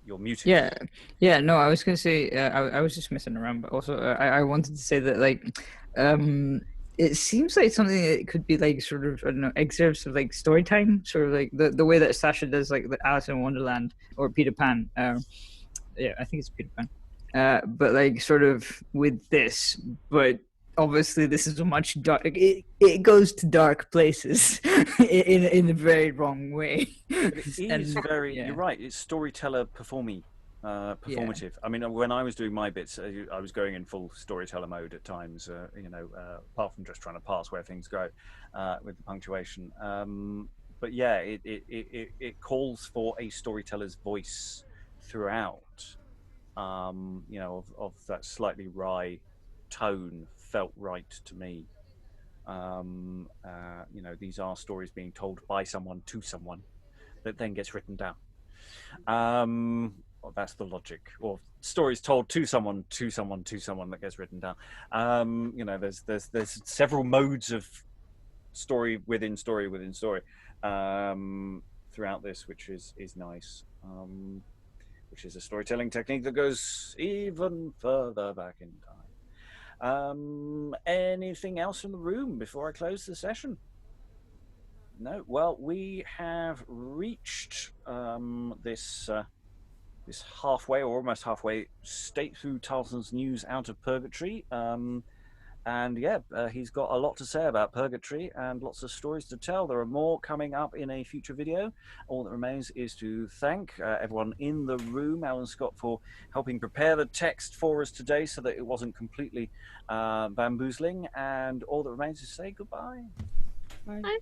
you're muted. Yeah. No, I was gonna say I was just messing around, but also I wanted to say that it seems like something that could be like sort of, I don't know, excerpts of like story time, sort of like the way that Sascha does like the Alice in Wonderland or Peter Pan. Yeah, I think it's Peter Pan. But like sort of with this, but obviously this is a much dark. It goes to dark places in a very wrong way. But it is very. Yeah. You're right. It's storyteller performative. I mean, when I was doing my bits, I was going in full storyteller mode at times. Apart from just trying to pass where things go with the punctuation. But yeah, it calls for a storyteller's voice throughout. Of that slightly wry tone felt right to me. These are stories being told by someone to someone that then gets written down. Well, that's the logic. Or stories told to someone that gets written down. There's several modes of story within story within story throughout this, which is nice. Which is a storytelling technique that goes even further back in time. Anything else from the room before I close the session? No. Well, we have reached this halfway or almost halfway state through Tarleton's news out of Purgatory. And yeah, he's got a lot to say about Purgatory and lots of stories to tell. There are more coming up in a future video. All that remains is to thank everyone in the room, Alan Scott, for helping prepare the text for us today so that it wasn't completely bamboozling. And all that remains is to say goodbye. Bye. Bye.